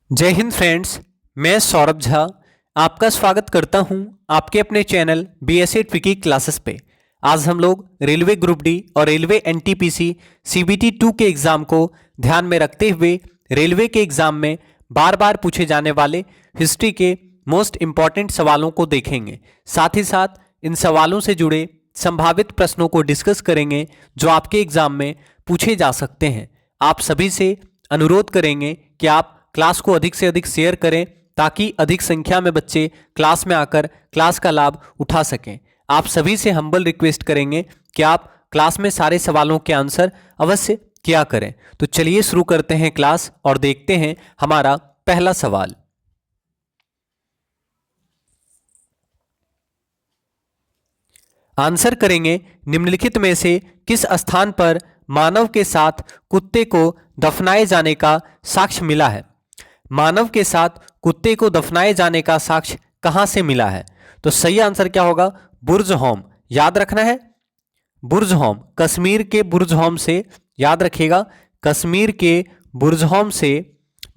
जय हिंद फ्रेंड्स, मैं सौरभ झा आपका स्वागत करता हूं आपके अपने चैनल बीएसए ट्विकी क्लासेस पे। आज हम लोग रेलवे ग्रुप डी और रेलवे एनटीपीसी सीबीटी 2 के एग्जाम को ध्यान में रखते हुए रेलवे के एग्जाम में बार बार पूछे जाने वाले हिस्ट्री के मोस्ट इंपॉर्टेंट सवालों को देखेंगे। साथ ही साथ इन सवालों से जुड़े संभावित प्रश्नों को डिस्कस करेंगे जो आपके एग्जाम में पूछे जा सकते हैं। आप सभी से अनुरोध करेंगे कि आप क्लास को अधिक से अधिक शेयर करें ताकि अधिक संख्या में बच्चे क्लास में आकर क्लास का लाभ उठा सकें। आप सभी से हम्बल रिक्वेस्ट करेंगे कि आप क्लास में सारे सवालों के आंसर अवश्य किया करें। तो चलिए शुरू करते हैं क्लास और देखते हैं हमारा पहला सवाल। आंसर करेंगे, निम्नलिखित में से किस स्थान पर मानव के साथ कुत्ते को दफनाए जाने का साक्ष्य मिला है? मानव के साथ कुत्ते को दफनाए जाने का साक्ष्य कहां से मिला है? तो सही आंसर क्या होगा? बुर्जहोम। याद रखना है, बुर्जहोम, कश्मीर के बुर्जहोम से, याद रखिएगा, कश्मीर के बुर्जहोम से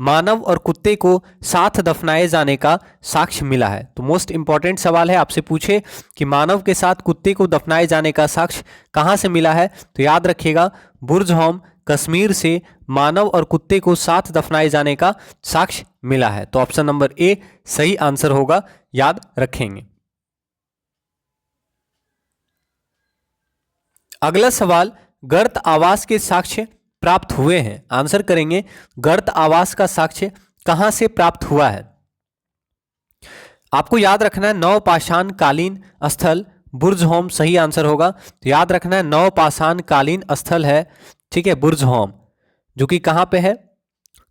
मानव और कुत्ते को साथ दफनाए जाने का साक्ष्य मिला है। तो मोस्ट इंपॉर्टेंट सवाल है, आपसे पूछे कि मानव के साथ कुत्ते को दफनाए जाने का साक्ष्य कहां से मिला है, तो याद रखिएगा बुर्जहोम, कश्मीर से मानव और कुत्ते को साथ दफनाए जाने का साक्ष्य मिला है। तो ऑप्शन नंबर ए सही आंसर होगा, याद रखेंगे। अगला सवाल, गर्त आवास के साक्ष्य प्राप्त हुए हैं। आंसर करेंगे, गर्त आवास का साक्ष्य कहां से प्राप्त हुआ है? आपको याद रखना है नवपाषाण कालीन स्थल बुर्जहोम सही आंसर होगा। तो याद रखना है नवपाषाण कालीन स्थल है, ठीक है, बुर्जहोम, जो कि कहां पे है?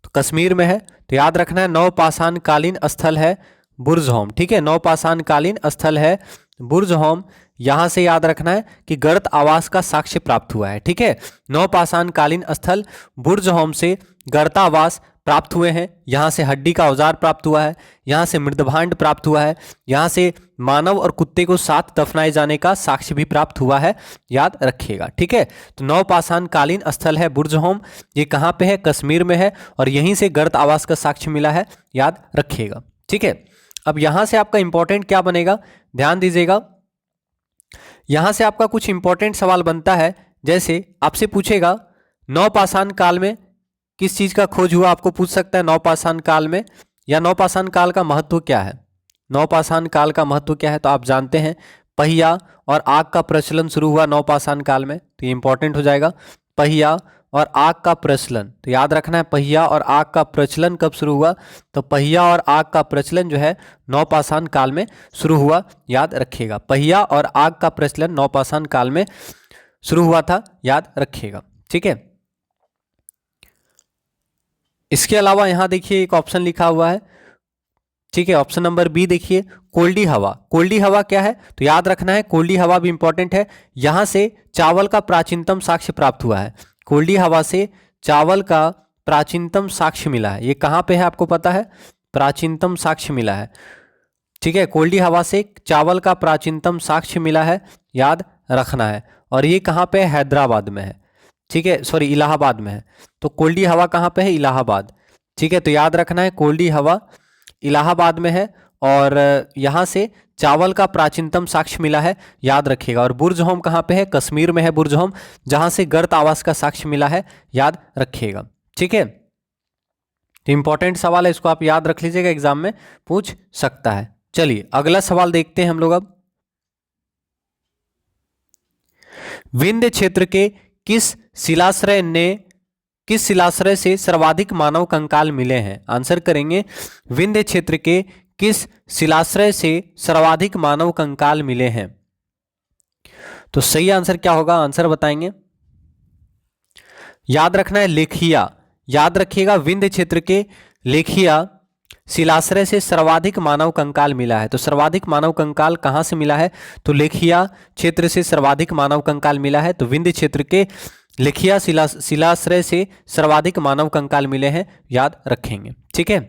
तो कश्मीर में है। तो याद रखना है नवपाषाण कालीन स्थल है बुर्जहोम, ठीक है, नवपाषाण कालीन स्थल है बुर्जहोम। यहां से याद रखना है कि गर्त आवास का साक्ष्य प्राप्त हुआ है, ठीक है। नवपाषाण कालीन स्थल बुर्जहोम से गर्तावास प्राप्त हुए हैं। यहां से हड्डी का औजार प्राप्त हुआ है, यहां से मृदभांड प्राप्त हुआ है, यहां से मानव और कुत्ते को साथ दफनाए जाने का साक्ष्य भी प्राप्त हुआ है, याद रखिएगा, ठीक है। तो नवपाषाण कालीन स्थल है बुर्जहोम, ये कहां पे है? कश्मीर में है, और यहीं से गर्त आवास का साक्ष्य मिला है, याद रखिएगा, ठीक है। अब यहां से आपका इंपॉर्टेंट क्या बनेगा, ध्यान दीजिएगा। यहां से आपका कुछ इंपॉर्टेंट सवाल बनता है, जैसे आपसे पूछेगा नवपाषाण काल में किस चीज का खोज हुआ, आपको पूछ सकता है नवपाषाण काल में, या नवपाषाण काल का महत्व क्या है। नवपाषाण काल का महत्व क्या है? तो आप जानते हैं पहिया और आग का प्रचलन शुरू हुआ नवपाषाण काल में, तो ये इंपॉर्टेंट हो जाएगा, पहिया और आग का प्रचलन। तो याद रखना है पहिया और आग का प्रचलन कब शुरू हुआ? तो पहिया और आग का प्रचलन जो है नवपाषाण काल में शुरू हुआ, याद रखिएगा। पहिया और आग का प्रचलन नवपाषाण काल में शुरू हुआ था, याद रखिएगा, ठीक है। इसके अलावा यहां देखिए एक ऑप्शन लिखा हुआ है, ठीक है, ऑप्शन नंबर बी देखिए, कोल्डी हवा। कोल्डी हवा क्या है? तो याद रखना है कोल्डी हवा भी इंपॉर्टेंट है। यहां से चावल का प्राचीनतम साक्ष्य प्राप्त हुआ है। कोल्डी हवा से चावल का प्राचीनतम साक्ष्य मिला है। ये कहां पे है आपको पता है? प्राचीनतम साक्ष्य मिला है, ठीक है, कोल्डी हवा से चावल का प्राचीनतम साक्ष्य मिला है, याद रखना है। और ये कहां पे है? हैदराबाद में है, ठीक है, सॉरी इलाहाबाद में है। तो कोल्डी हवा कहां पे है? इलाहाबाद, ठीक है। तो याद रखना है कोल्डी हवा इलाहाबाद में है, और यहां से चावल का प्राचीनतम साक्ष्य मिला है, याद रखिएगा। और बुर्जहोम कहां पे है? कश्मीर में है बुर्जहोम, जहां से गर्त आवास का साक्ष्य मिला है, याद रखिएगा, ठीक है। तो इंपॉर्टेंट सवाल है, इसको आप याद रख लीजिएगा, एग्जाम में पूछ सकता है। चलिए अगला सवाल देखते हैं हम लोग। अब विंध्य क्षेत्र के किस शिलाश्रय से सर्वाधिक मानव कंकाल मिले हैं? आंसर करेंगे, विंध्य क्षेत्र के किस शिलाश्रय से सर्वाधिक मानव कंकाल मिले हैं? तो सही आंसर क्या होगा, आंसर बताएंगे। याद रखना है लेखिया, याद रखिएगा, विंध्य क्षेत्र के लेखिया शिलाश्रय से सर्वाधिक मानव कंकाल मिला है। तो सर्वाधिक मानव कंकाल कहां से मिला है? तो लेखिया क्षेत्र से सर्वाधिक मानव कंकाल मिला है। तो विंध्य क्षेत्र के लेखिया शिलाश्रय से सर्वाधिक मानव कंकाल मिले हैं, याद रखेंगे, ठीक है।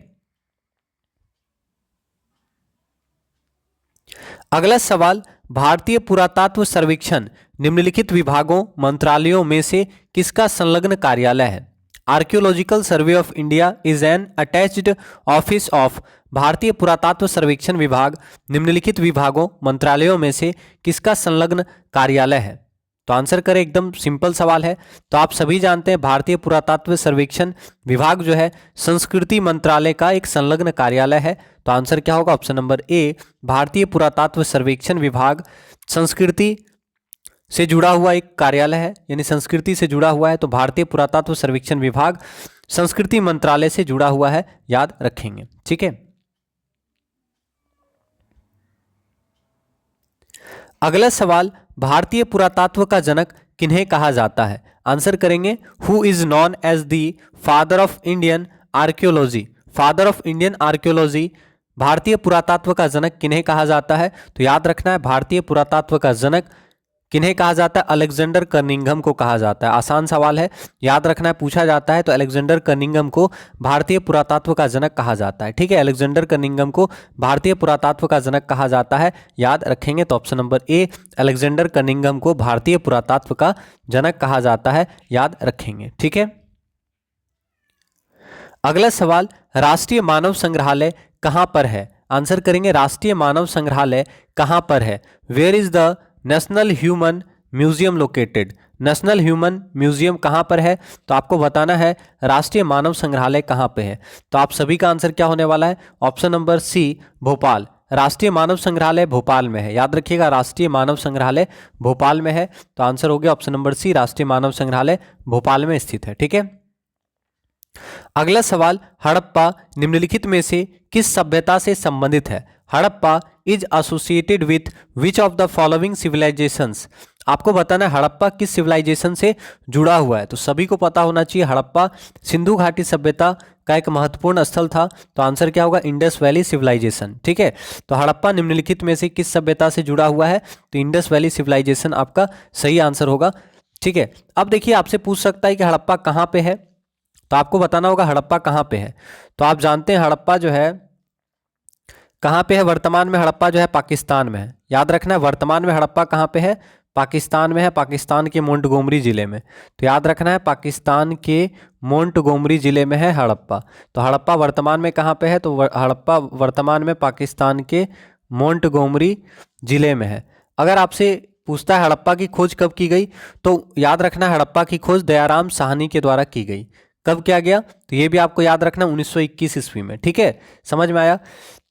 अगला सवाल, भारतीय पुरातत्व सर्वेक्षण निम्नलिखित विभागों मंत्रालयों में से किसका संलग्न कार्यालय है? Archaeological survey of India is an attached office of भारतीय पुरातत्व सर्वेक्षण विभाग निम्नलिखित विभागों मंत्रालयों में से किसका संलग्न कार्यालय है? तो आंसर करें, एकदम सिंपल सवाल है। तो आप सभी जानते हैं भारतीय पुरातत्व सर्वेक्षण विभाग जो है संस्कृति मंत्रालय का एक संलग्न कार्यालय है। तो आंसर क्या होगा? ऑप्शन नंबर ए, भारतीय पुरातत्व सर्वेक्षण विभाग संस्कृति से जुड़ा हुआ एक कार्यालय है, यानी संस्कृति से जुड़ा हुआ है। तो भारतीय पुरातत्व सर्वेक्षण विभाग संस्कृति मंत्रालय से जुड़ा हुआ है, याद रखेंगे। ठीक है, अगला सवाल, भारतीय पुरातत्व का जनक किन्हें कहा जाता है? आंसर करेंगे, who is known as the father of Indian archaeology. Father of Indian archaeology, भारतीय पुरातत्व का जनक किन्हें कहा जाता है? तो याद रखना है, भारतीय पुरातत्व का जनक किन्हें कहा जाता है? अलेक्जेंडर कर्निंघम को कहा जाता है। आसान सवाल है, याद रखना है, पूछा जाता है तो अलेक्जेंडर कर्निंघम को भारतीय पुरातत्व का जनक कहा जाता है। ठीक है, अलेक्जेंडर कर्निंघम को भारतीय पुरातत्व का जनक कहा जाता है, याद रखेंगे। तो ऑप्शन नंबर ए, अलेक्जेंडर कर्निंघम को भारतीय पुरातत्व का जनक कहा जाता है, याद रखेंगे। ठीक है, अगला सवाल, राष्ट्रीय मानव संग्रहालय कहां पर है? आंसर करेंगे, राष्ट्रीय मानव संग्रहालय कहां पर है? Where is the national human museum located? National human museum कहां पर है? तो आपको बताना है राष्ट्रीय मानव संग्रहालय कहां पे है। तो आप सभी का आंसर क्या होने वाला है? Option number C, Bhopal. राष्ट्रीय मानव संग्रहालय भोपाल में है, याद रखिएगा, राष्ट्रीय मानव संग्रहालय भोपाल में है। तो आंसर हो गया ऑप्शन नंबर सी, राष्ट्रीय मानव संग्रहालय भोपाल में स्थित है। ठीक है, अगला सवाल, हड़प्पा निम्नलिखित में से किस सभ्यता से संबंधित है? Harappa is associated with which of the following civilizations? आपको बताना है हड़प्पा किस सिविलाइजेशन से जुड़ा हुआ है। तो सभी को पता होना चाहिए, हड़प्पा सिंधु घाटी सभ्यता का एक महत्वपूर्ण स्थल था। तो आंसर क्या होगा? Indus valley civilization. ठीक है, तो हड़प्पा निम्नलिखित में से किस सभ्यता से जुड़ा हुआ है? तो इंडस वैली सिविलाइजेशन आपका सही आंसर होगा। ठीक है, अब देखिए, आपसे पूछ सकता है कि हड़प्पा कहाँ पे है, तो आपको बताना होगा हड़प्पा कहाँ पे है। तो आप जानते हैं हड़प्पा जो है कहाँ पे है? वर्तमान में हड़प्पा जो है पाकिस्तान में है, याद रखना है, वर्तमान में हड़प्पा कहाँ पे है? पाकिस्तान में है, पाकिस्तान के मोंटगोमरी जिले में। तो याद रखना है, पाकिस्तान के मोंटगोमरी जिले में है हड़प्पा। तो हड़प्पा वर्तमान में कहाँ पे है? तो हड़प्पा वर्तमान में पाकिस्तान के मोंटगोमरी जिले में है। अगर आपसे पूछता है हड़प्पा की खोज कब की गई, तो याद रखना है हड़प्पा की खोज दयाराम साहनी के द्वारा की गई। कब किया गया? तो ये भी आपको याद रखना, 1921 ईस्वी में। ठीक है, समझ में आया?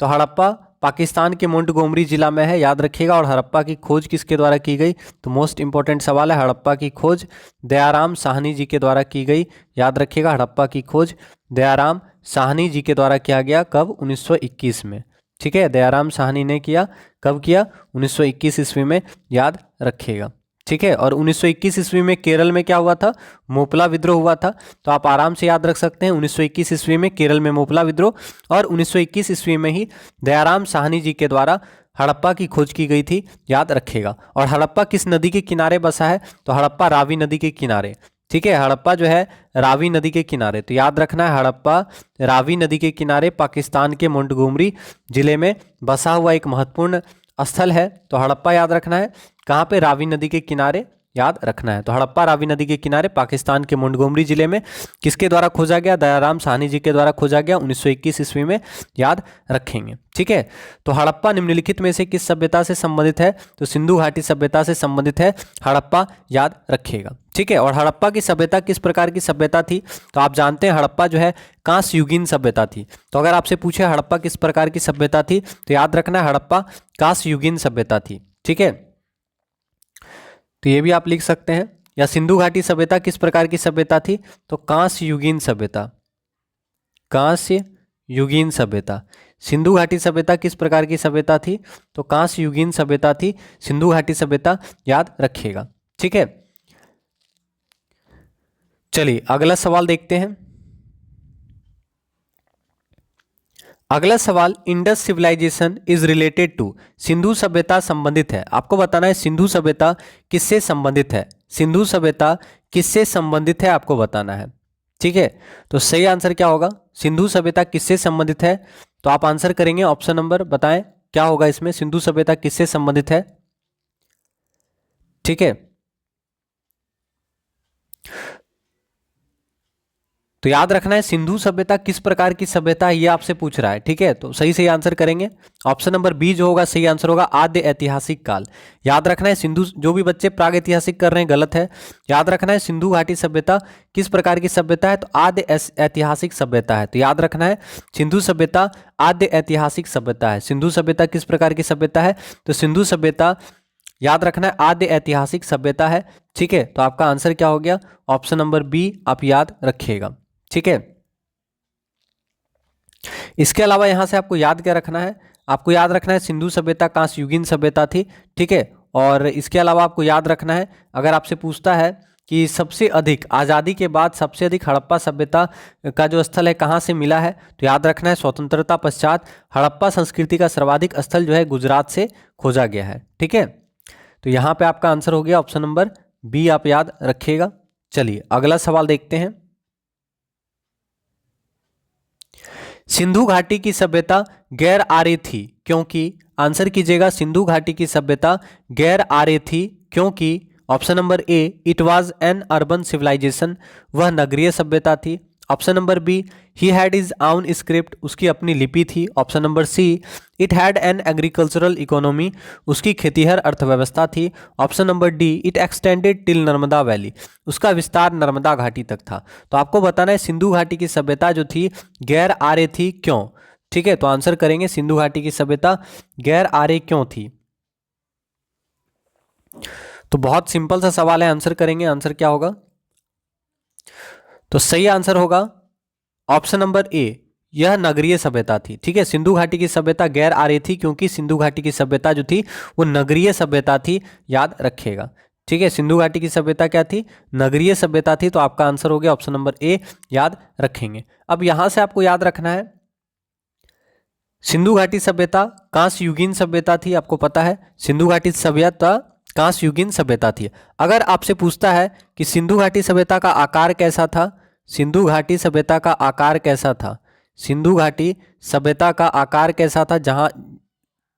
तो हड़प्पा पाकिस्तान के मोंटगोमरी जिला में है, याद रखिएगा। और हड़प्पा की खोज किसके द्वारा की गई? तो मोस्ट इंपॉर्टेंट सवाल है, हड़प्पा की खोज दयाराम साहनी जी के द्वारा की गई, याद रखिएगा। हड़प्पा की खोज दयाराम साहनी जी के द्वारा किया गया, कब? 1921 में। ठीक है, दयाराम साहनी ने किया, कब किया? 1921 ईस्वी में, याद रखिएगा। ठीक है, और 1921 ईस्वी में केरल में क्या हुआ था? मोपला विद्रोह हुआ था। तो आप आराम से याद रख सकते हैं, 1921 ईस्वी में केरल में मोपला विद्रोह, और 1921 ईस्वी में ही दयाराम साहनी जी के द्वारा हड़प्पा की खोज की गई थी, याद रखिएगा। और हड़प्पा किस नदी के किनारे बसा है? तो हड़प्पा रावी नदी के किनारे। ठीक है, हड़प्पा जो है रावी नदी के किनारे। तो याद रखना है, हड़प्पा रावी नदी के किनारे पाकिस्तान के मोंटगोमरी जिले में बसा हुआ एक महत्वपूर्ण स्थल है। तो हड़प्पा याद रखना है कहाँ पे? रावी नदी के किनारे, याद रखना है। तो हड़प्पा रावी नदी के किनारे पाकिस्तान के मोंटगोमरी जिले में किसके द्वारा खोजा गया? दयाराम साहनी जी के द्वारा खोजा गया, 1921 ईस्वी में, याद रखेंगे। ठीक है, तो हड़प्पा निम्नलिखित में से किस सभ्यता से संबंधित है? तो सिंधु घाटी सभ्यता से संबंधित है हड़प्पा, याद रखिएगा। ठीक है, और हड़प्पा की सभ्यता किस प्रकार की सभ्यता थी? तो आप जानते हैं हड़प्पा जो है कांस्य युगीन सभ्यता थी। तो अगर आपसे पूछे हड़प्पा किस प्रकार की सभ्यता थी, तो याद रखना है हड़प्पा कांस्य युगीन सभ्यता थी। ठीक है, तो ये भी आप लिख सकते हैं। या सिंधु घाटी सभ्यता किस प्रकार की सभ्यता थी? तो कांस्य युगीन सभ्यता, कांस्य युगीन सभ्यता। सिंधु घाटी सभ्यता किस प्रकार की सभ्यता थी? तो कांस्य युगीन सभ्यता थी सिंधु घाटी सभ्यता, याद रखिएगा। ठीक है, चलिए अगला सवाल देखते हैं। अगला सवाल, Indus civilization is related to? Sindhu सभ्यता संबंधित है। आपको बताना है सिंधु सभ्यता किससे संबंधित है? सिंधु सभ्यता किससे संबंधित है, आपको बताना है। ठीक है, तो सही आंसर क्या होगा? सिंधु सभ्यता किससे संबंधित है? तो आप आंसर करेंगे ऑप्शन नंबर, बताएं क्या होगा इसमें? सिंधु सभ्यता किससे संबंधित है? ठीक है, तो याद रखना है सिंधु सभ्यता किस प्रकार की सभ्यता है ये आपसे पूछ रहा है। ठीक है, तो सही सही आंसर करेंगे। ऑप्शन नंबर बी जो होगा सही आंसर होगा, आद्य ऐतिहासिक काल। याद रखना है सिंधु, जो भी बच्चे प्राग ऐतिहासिक कर रहे हैं गलत है। याद रखना है सिंधु घाटी सभ्यता किस प्रकार की सभ्यता है, तो आद्य ऐतिहासिक सभ्यता है। तो याद रखना है सिंधु सभ्यता आद्य ऐतिहासिक सभ्यता है। सिंधु सभ्यता किस प्रकार की सभ्यता है, तो सिंधु सभ्यता याद रखना है आद्य ऐतिहासिक सभ्यता है। ठीक है, तो आपका आंसर क्या हो गया, ऑप्शन नंबर बी आप याद रखिएगा। ठीक है, इसके अलावा यहां से आपको याद क्या रखना है, आपको याद रखना है सिंधु सभ्यता कांस्ययुगीन सभ्यता थी। ठीक है, और इसके अलावा आपको याद रखना है, अगर आपसे पूछता है कि सबसे अधिक आज़ादी के बाद सबसे अधिक हड़प्पा सभ्यता का जो स्थल है कहाँ से मिला है, तो याद रखना है स्वतंत्रता पश्चात हड़प्पा संस्कृति का सर्वाधिक स्थल जो है गुजरात से खोजा गया है। ठीक है, तो यहाँ पे आपका आंसर हो गया ऑप्शन नंबर बी, आप याद रखिएगा। चलिए अगला सवाल देखते हैं। सिंधु घाटी की सभ्यता गैर आर्य थी क्योंकि, आंसर कीजिएगा, सिंधु घाटी की सभ्यता गैर आर्य थी क्योंकि option number A it was an urban civilization, वह नगरीय सभ्यता थी। Option number B he had is own script, उसकी अपनी लिपि थी। Option number C it had an agricultural economy, उसकी खेतीहर अर्थव्यवस्था थी। Option number D it extended till Narmada valley, उसका विस्तार नर्मदा घाटी तक था। तो आपको बताना है सिंधु घाटी की सभ्यता जो थी गैर आर्य थी क्यों। ठीक है, तो आंसर करेंगे सिंधु घाटी की सभ्यता गैर आर्य क्यों थी। तो बहुत सिंपल सा सवाल है, आंसर करेंगे, आंसर क्या होगा, तो सही आंसर होगा ऑप्शन नंबर ए, यह नगरीय सभ्यता थी। ठीक है, सिंधु घाटी की सभ्यता गैर आर्य थी क्योंकि सिंधु घाटी की सभ्यता जो थी वो नगरीय सभ्यता थी, याद रखिएगा। ठीक है, सिंधु घाटी की सभ्यता क्या थी, नगरीय सभ्यता थी। तो आपका आंसर हो गया ऑप्शन नंबर ए, याद रखेंगे। अब यहां से आपको याद रखना है सिंधु घाटी सभ्यता कांस्ययुगीन सभ्यता थी, आपको पता है सिंधु घाटी सभ्यता कांस्ययुगीन सभ्यता थी। अगर आपसे पूछता है कि सिंधु घाटी सभ्यता का आकार कैसा था, सिंधु घाटी सभ्यता का आकार कैसा था, सिंधु घाटी सभ्यता का आकार कैसा था, जहां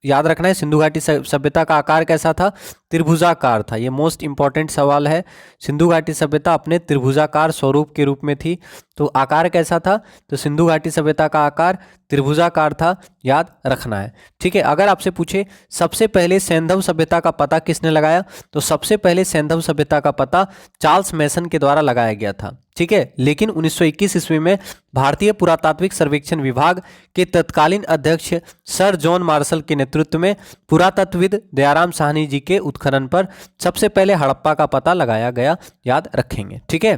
याद रखना है सिंधु घाटी सभ्यता का आकार कैसा था, त्रिभुजाकार था। ये मोस्ट इंपॉर्टेंट सवाल है। सिंधु घाटी सभ्यता अपने त्रिभुजाकार स्वरूप के रूप में थी। तो आकार कैसा था, तो सिंधु घाटी सभ्यता का आकार त्रिभुजाकार था, याद रखना है। ठीक है, अगर आपसे पूछे सबसे पहले सैंधव सभ्यता का पता किसने लगाया, तो सबसे पहले सैंधव सभ्यता का पता चार्ल्स मैसन के द्वारा लगाया गया था। ठीक है, लेकिन 1921 ईस्वी में भारतीय पुरातात्विक सर्वेक्षण विभाग के तत्कालीन अध्यक्ष सर जॉन मार्शल के नेतृत्व में पुरातत्वविद दयाराम साहनी जी के उत्खनन पर सबसे पहले हड़प्पा का पता लगाया गया, याद रखेंगे। ठीक है,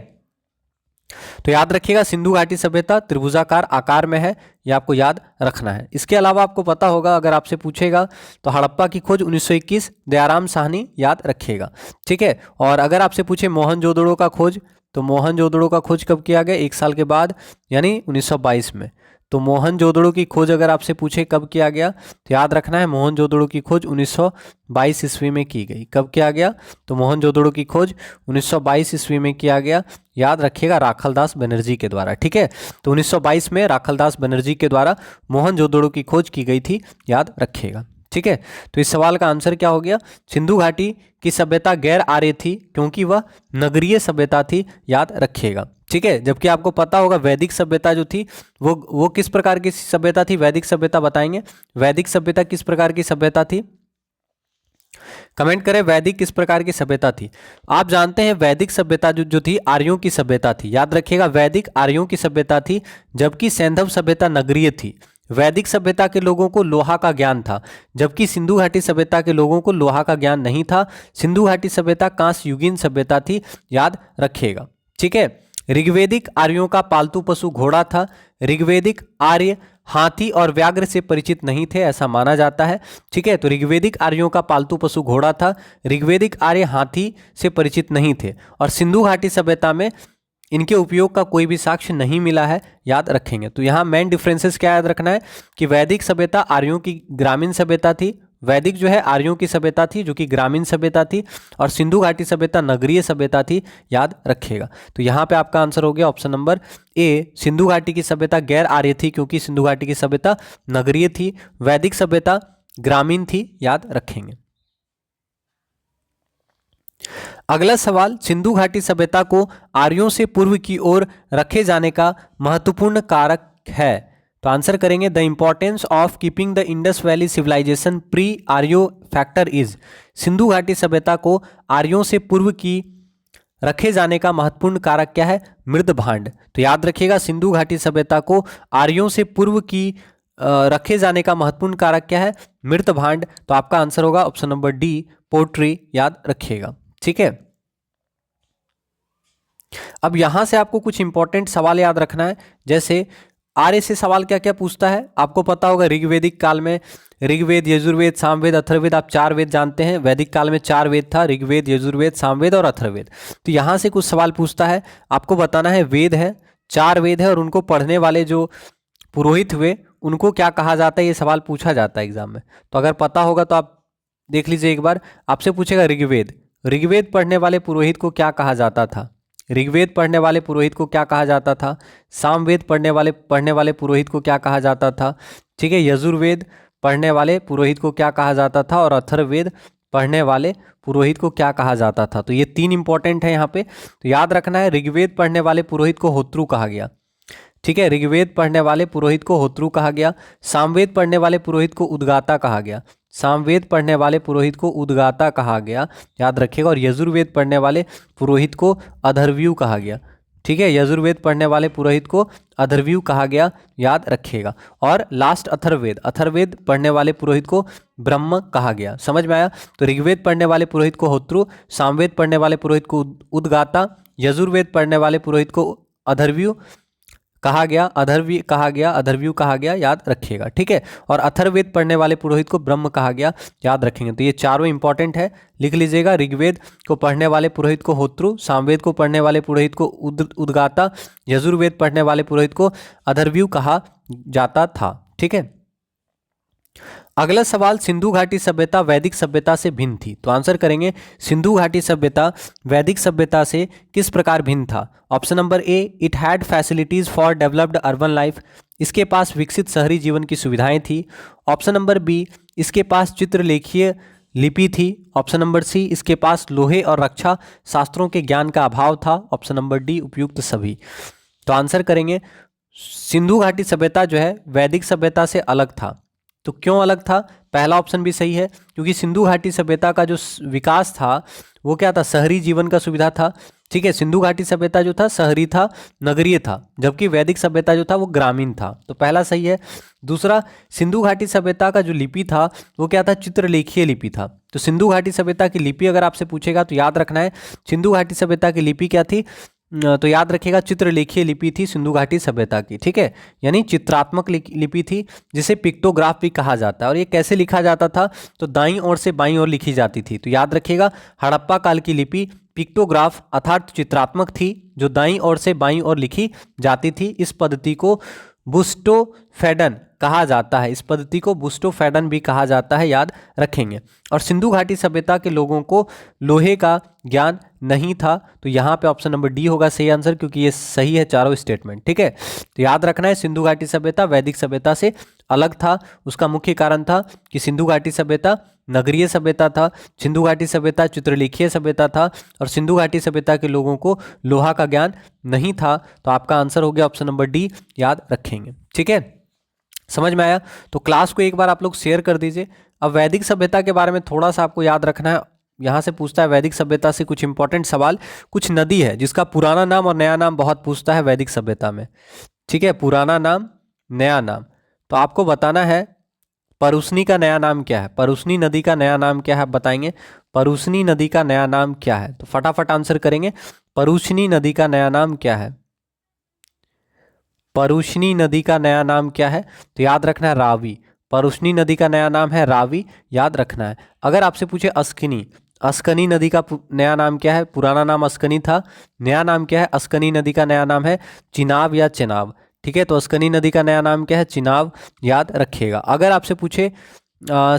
तो याद रखिएगा सिंधु घाटी सभ्यता त्रिभुजाकार आकार में है, ये आपको याद रखना है। इसके अलावा आपको पता होगा, अगर आपसे पूछेगा तो हड़प्पा की खोज 1921 दयाराम साहनी, याद रखिएगा। ठीक है, और अगर आपसे पूछे मोहनजोदड़ो का खोज, तो मोहनजोदड़ो का खोज कब किया गया, 1 साल के बाद यानी 1922 में। तो मोहनजोदड़ो की खोज अगर आपसे पूछे कब किया गया, तो याद रखना है मोहनजोदड़ो की खोज 1922 ईस्वी में की गई। कब किया गया, तो मोहनजोदड़ो की खोज 1922 ईस्वी में किया गया, याद रखिएगा, राखलदास बनर्जी के द्वारा। ठीक है, तो 1922 में राखलदास बनर्जी के द्वारा मोहनजोदड़ो की खोज की गई थी, याद रखिएगा। ठीक है, तो इस सवाल का आंसर क्या हो गया, सिंधु घाटी की सभ्यता गैर आर्य थी क्योंकि वह नगरीय सभ्यता थी, याद रखिएगा। ठीक है, जबकि आपको पता होगा वैदिक सभ्यता जो थी वो किस प्रकार की सभ्यता थी, वैदिक सभ्यता बताएंगे। वैदिक सभ्यता किस प्रकार की सभ्यता थी, कमेंट करें, वैदिक किस प्रकार की सभ्यता थी। आप जानते हैं वैदिक सभ्यता जो थी आर्यों की सभ्यता थी, याद रखिएगा, वैदिक आर्यों की सभ्यता थी, जबकि सैंधव सभ्यता नगरीय थी। वैदिक सभ्यता के लोगों को लोहा का ज्ञान था, जबकि सिंधु घाटी सभ्यता के लोगों को लोहा का ज्ञान नहीं था। सिंधु घाटी सभ्यता कांस्ययुगीन सभ्यता थी, याद रखिएगा। ठीक है, ऋग्वेदिक आर्यों का पालतू पशु घोड़ा था। ऋग्वेदिक आर्य हाथी और व्याघ्र से परिचित नहीं थे, ऐसा माना जाता है। ठीक है, तो ऋग्वेदिक आर्यों का पालतू पशु घोड़ा था, ऋग्वेदिक आर्य हाथी से परिचित नहीं थे। और सिंधु घाटी सभ्यता में इनके उपयोग का कोई भी साक्ष्य नहीं मिला है, याद रखेंगे। तो यहाँ मेन डिफरेंसेस क्या याद रखना है कि वैदिक सभ्यता आर्यों की ग्रामीण सभ्यता थी, वैदिक जो है आर्यों की सभ्यता थी जो कि ग्रामीण सभ्यता थी, और सिंधु घाटी सभ्यता नगरीय सभ्यता थी, याद रखिएगा। तो यहाँ पे आपका आंसर हो गया ऑप्शन नंबर ए, सिंधु घाटी की सभ्यता गैर आर्य थी क्योंकि सिंधु घाटी की सभ्यता नगरीय थी, वैदिक सभ्यता ग्रामीण थी, याद रखेंगे। अगला सवाल, सिंधु घाटी सभ्यता को आर्यों से पूर्व की ओर रखे जाने का महत्वपूर्ण कारक है। तो आंसर करेंगे, the importance of keeping the Indus valley civilisation pre Aryan factor is. Sindhu घाटी सभ्यता को आर्यों से पूर्व की रखे जाने का महत्वपूर्ण कारक क्या है? मृद भांड। तो याद रखिएगा, सिंधु घाटी सभ्यता को आर्यों से पूर्व की रखे जाने का महत्वपूर्ण कारक क्या है? मृत भांड। तो आपका आंसर होगा ऑप्शन नंबर डी, पोट्री। याद रखिएगा, ठीक है। अब यहां से आपको कुछ इंपॉर्टेंट सवाल याद रखना है। जैसे आर्य से सवाल क्या क्या पूछता है, आपको पता होगा ऋग्वेदिक काल में ऋग्वेद, यजुर्वेद, सामवेद, अथर्ववेद, आप 4 वेद जानते हैं। वैदिक काल में 4 वेद था, ऋग्वेद, यजुर्वेद, सामवेद और अथर्ववेद। तो यहाँ से कुछ सवाल पूछता है, आपको बताना है वेद है, 4 वेद है और उनको पढ़ने वाले जो पुरोहित हुए उनको क्या कहा जाता है, ये सवाल पूछा जाता है एग्जाम में। तो अगर पता होगा तो आप देख लीजिए एक बार। आपसे पूछेगा ऋग्वेद, ऋग्वेद पढ़ने वाले पुरोहित को क्या कहा जाता था? ऋग्वेद पढ़ने वाले पुरोहित को क्या कहा जाता था? सामवेद पढ़ने वाले पुरोहित को क्या कहा जाता था? ठीक है, यजुर्वेद पढ़ने वाले पुरोहित को क्या कहा जाता था? और अथर्ववेद पढ़ने वाले पुरोहित को क्या कहा जाता था? तो ये 3 इंपॉर्टेंट है यहाँ पे। तो याद रखना है, ऋग्वेद पढ़ने वाले पुरोहित को होत्रु कहा गया। ठीक है, ऋग्वेद पढ़ने वाले पुरोहित को होत्रु कहा गया। सामवेद पढ़ने वाले पुरोहित को उद्गाता कहा गया। सामवेद पढ़ने वाले पुरोहित को उद्गाता कहा गया, याद रखिएगा। और यजुर्वेद पढ़ने वाले पुरोहित को अधर्व्यू कहा गया। ठीक है, यजुर्वेद पढ़ने वाले पुरोहित को अधर्व्यू कहा गया, याद रखिएगा। और लास्ट अथर्ववेद, अथर्ववेद पढ़ने वाले पुरोहित को ब्रह्म कहा गया। समझ में आया? तो ऋग्वेद पढ़ने वाले पुरोहित को होत्रु, सामवेद पढ़ने वाले पुरोहित को उद्गाता, यजुर्वेद पढ़ने वाले पुरोहित को अधर्व्यू कहा गया, अधर्व्यू कहा गया, याद रखिएगा। ठीक है, और अथर्ववेद पढ़ने वाले पुरोहित को ब्रह्म कहा गया, याद रखेंगे। तो ये चारों इंपॉर्टेंट है, लिख लीजिएगा। ऋग्वेद को पढ़ने वाले पुरोहित को होत्रु, सामवेद को पढ़ने वाले पुरोहित को उद्गाता, यजुर्वेद पढ़ने वाले पुरोहित को अधर्व्यू कहा जाता था। ठीक है, अगला सवाल, सिंधु घाटी सभ्यता वैदिक सभ्यता से भिन्न थी। तो आंसर करेंगे, सिंधु घाटी सभ्यता वैदिक सभ्यता से किस प्रकार भिन्न था? Option number A, it had facilities for developed urban life. इसके पास विकसित शहरी जीवन की सुविधाएं थी। ऑप्शन नंबर बी, इसके पास चित्रलेखीय लिपि थी। ऑप्शन नंबर सी, इसके पास लोहे और रक्षा शास्त्रों के ज्ञान का अभाव था। ऑप्शन नंबर डी, उपयुक्त सभी। तो आंसर करेंगे, सिंधु घाटी सभ्यता जो है वैदिक सभ्यता से अलग था। तो क्यों अलग था? पहला ऑप्शन भी सही है, क्योंकि सिंधु घाटी सभ्यता का जो विकास था वो क्या था? शहरी जीवन का सुविधा था। ठीक है, सिंधु घाटी सभ्यता जो था शहरी था, नगरीय था, जबकि वैदिक सभ्यता जो था वो ग्रामीण था। तो पहला सही है। दूसरा, सिंधु घाटी सभ्यता का जो लिपि था वो क्या था? चित्रलेखीय लिपि था। तो सिंधु घाटी सभ्यता की लिपि अगर आपसे पूछेगा तो याद रखना है, सिंधु घाटी सभ्यता की लिपि क्या थी? तो याद रखिएगा, चित्रलेखीय लिपि थी सिंधु घाटी सभ्यता की। ठीक है, यानी चित्रात्मक लिपि थी, जिसे पिक्टोग्राफ भी कहा जाता है। और ये कैसे लिखा जाता था? तो दाईं ओर से बाईं ओर लिखी जाती थी। तो याद रखिएगा, हड़प्पा काल की लिपि पिक्टोग्राफ अर्थात चित्रात्मक थी, जो दाईं ओर से बाईं ओर लिखी जाती थी। इस पद्धति को बुस्टोफेडन कहा जाता है। इस पद्धति को बुस्टोफेडन भी कहा जाता है, याद रखेंगे। और सिंधु घाटी सभ्यता के लोगों को लोहे का ज्ञान नहीं था। तो यहाँ पे ऑप्शन नंबर डी होगा सही आंसर, क्योंकि ये सही है चारों स्टेटमेंट। ठीक है, तो याद रखना है, सिंधु घाटी सभ्यता वैदिक सभ्यता से अलग था। उसका मुख्य कारण था कि सिंधु घाटी सभ्यता नगरीय सभ्यता था, सिंधु घाटी सभ्यता चित्रलेखीय सभ्यता था, और सिंधु घाटी सभ्यता के लोगों को लोहा का ज्ञान नहीं था। तो आपका आंसर हो गया ऑप्शन नंबर डी, याद रखेंगे। ठीक है, समझ में आया? तो क्लास को एक बार आप लोग शेयर कर दीजिए। अब वैदिक सभ्यता के बारे में थोड़ा सा आपको याद रखना है। यहाँ से पूछता है वैदिक सभ्यता से कुछ इंपॉर्टेंट सवाल। कुछ नदी है जिसका पुराना नाम और नया नाम बहुत पूछता है वैदिक सभ्यता में। ठीक है, पुराना नाम, नया नाम। तो आपको बताना है परुस्नी का नया नाम क्या है? परुस्नी नदी का नया नाम क्या है, बताएंगे? परुस्नी नदी का नया नाम क्या है? तो फटाफट आंसर करेंगे, परुस्नी नदी का नया नाम क्या है? परुस्नी नदी का नया नाम क्या है? तो याद रखना है रावी। परुस्नी नदी का नया नाम है रावी, याद रखना है। अगर आपसे पूछे अस्कनी, अस्कनी नदी का नया नाम क्या है? पुराना नाम अस्कनी था, नया नाम क्या है? अस्कनी नदी का नया नाम है चिनाब या चेनाब। ठीक है, तो अस्कनी नदी का नया नाम क्या है? चिनाब, याद रखिएगा। अगर आपसे पूछे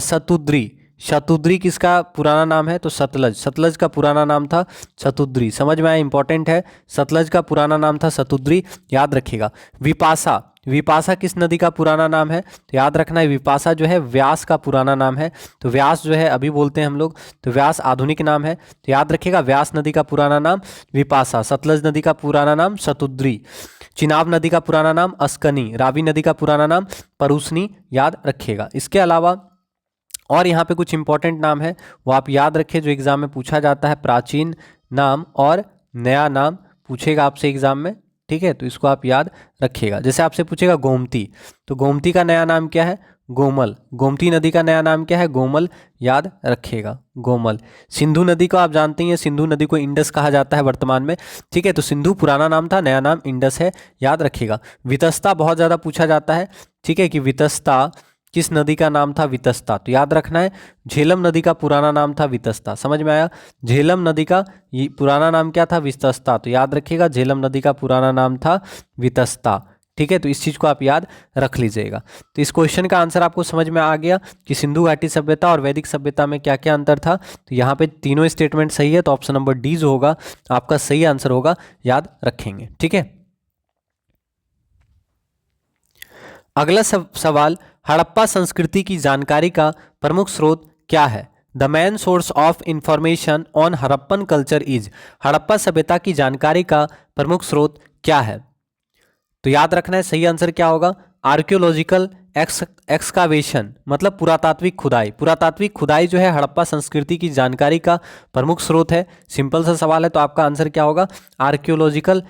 शतुद्री, शतुद्री किसका पुराना नाम है? तो सतलज, सतलज का पुराना नाम था शतुद्री। समझ में आया? इंपॉर्टेंट है, सतलज का पुराना नाम था शतुद्री, याद रखिएगा। विपाशा, विपाशा किस नदी का पुराना नाम है? तो याद रखना है विपाशा जो है व्यास का पुराना नाम है। तो व्यास जो है अभी बोलते हैं हम लोग, तो व्यास आधुनिक नाम है। तो याद रखिएगा व्यास नदी का पुराना नाम विपाशा। सतलज नदी का पुराना नाम शतुद्री। चिनाब नदी का पुराना नाम अस्कनी। रावी नदी का पुराना नाम परूसनी, याद रखिएगा। इसके अलावा और यहाँ पे कुछ इंपॉर्टेंट नाम है वो आप याद रखिए, जो एग्जाम में पूछा जाता है। प्राचीन नाम और नया नाम पूछेगा आपसे एग्जाम में, ठीक है, तो इसको आप याद रखिएगा। जैसे आपसे पूछेगा गोमती, तो गोमती का नया नाम क्या है? गोमल। गोमती नदी का नया नाम क्या है? गोमल, याद रखिएगा, गोमल। सिंधु नदी को आप जानते हैं, सिंधु नदी को इंडस कहा जाता है वर्तमान में, ठीक है, तो सिंधु पुराना नाम था, नया नाम इंडस है, याद रखिएगा। वितस्ता बहुत ज़्यादा पूछा जाता है, ठीक है, कि वितस्ता किस नदी का नाम था? वितस्ता। तो याद रखना है झेलम नदी का पुराना नाम था वितस्ता। समझ में आया? झेलम नदी का ये पुराना नाम क्या था? वितस्ता। तो याद रखिएगा झेलम नदी का पुराना नाम था वितस्ता, ठीक है, तो इस चीज़ को आप याद रख लीजिएगा। तो इस क्वेश्चन का आंसर आपको समझ में आ गया कि सिंधु घाटी सभ्यता और वैदिक सभ्यता में क्या क्या अंतर था। तो यहाँ पे तीनों स्टेटमेंट सही है, तो ऑप्शन नंबर डी जो होगा आपका सही आंसर होगा, याद रखेंगे, ठीक है। अगला सवाल, हड़प्पा संस्कृति की जानकारी का प्रमुख स्रोत क्या है? The main source of information on Harappan culture is. Harappa सभ्यता की जानकारी का प्रमुख स्रोत क्या है? तो याद रखना है सही आंसर क्या होगा? आर्कियोलॉजिकल एक्सकावेशन, मतलब पुरातात्विक खुदाई। पुरातात्विक खुदाई जो है हड़प्पा संस्कृति की जानकारी का प्रमुख स्रोत है। सिंपल सा सवाल है, तो आपका आंसर क्या होगा? Archaeological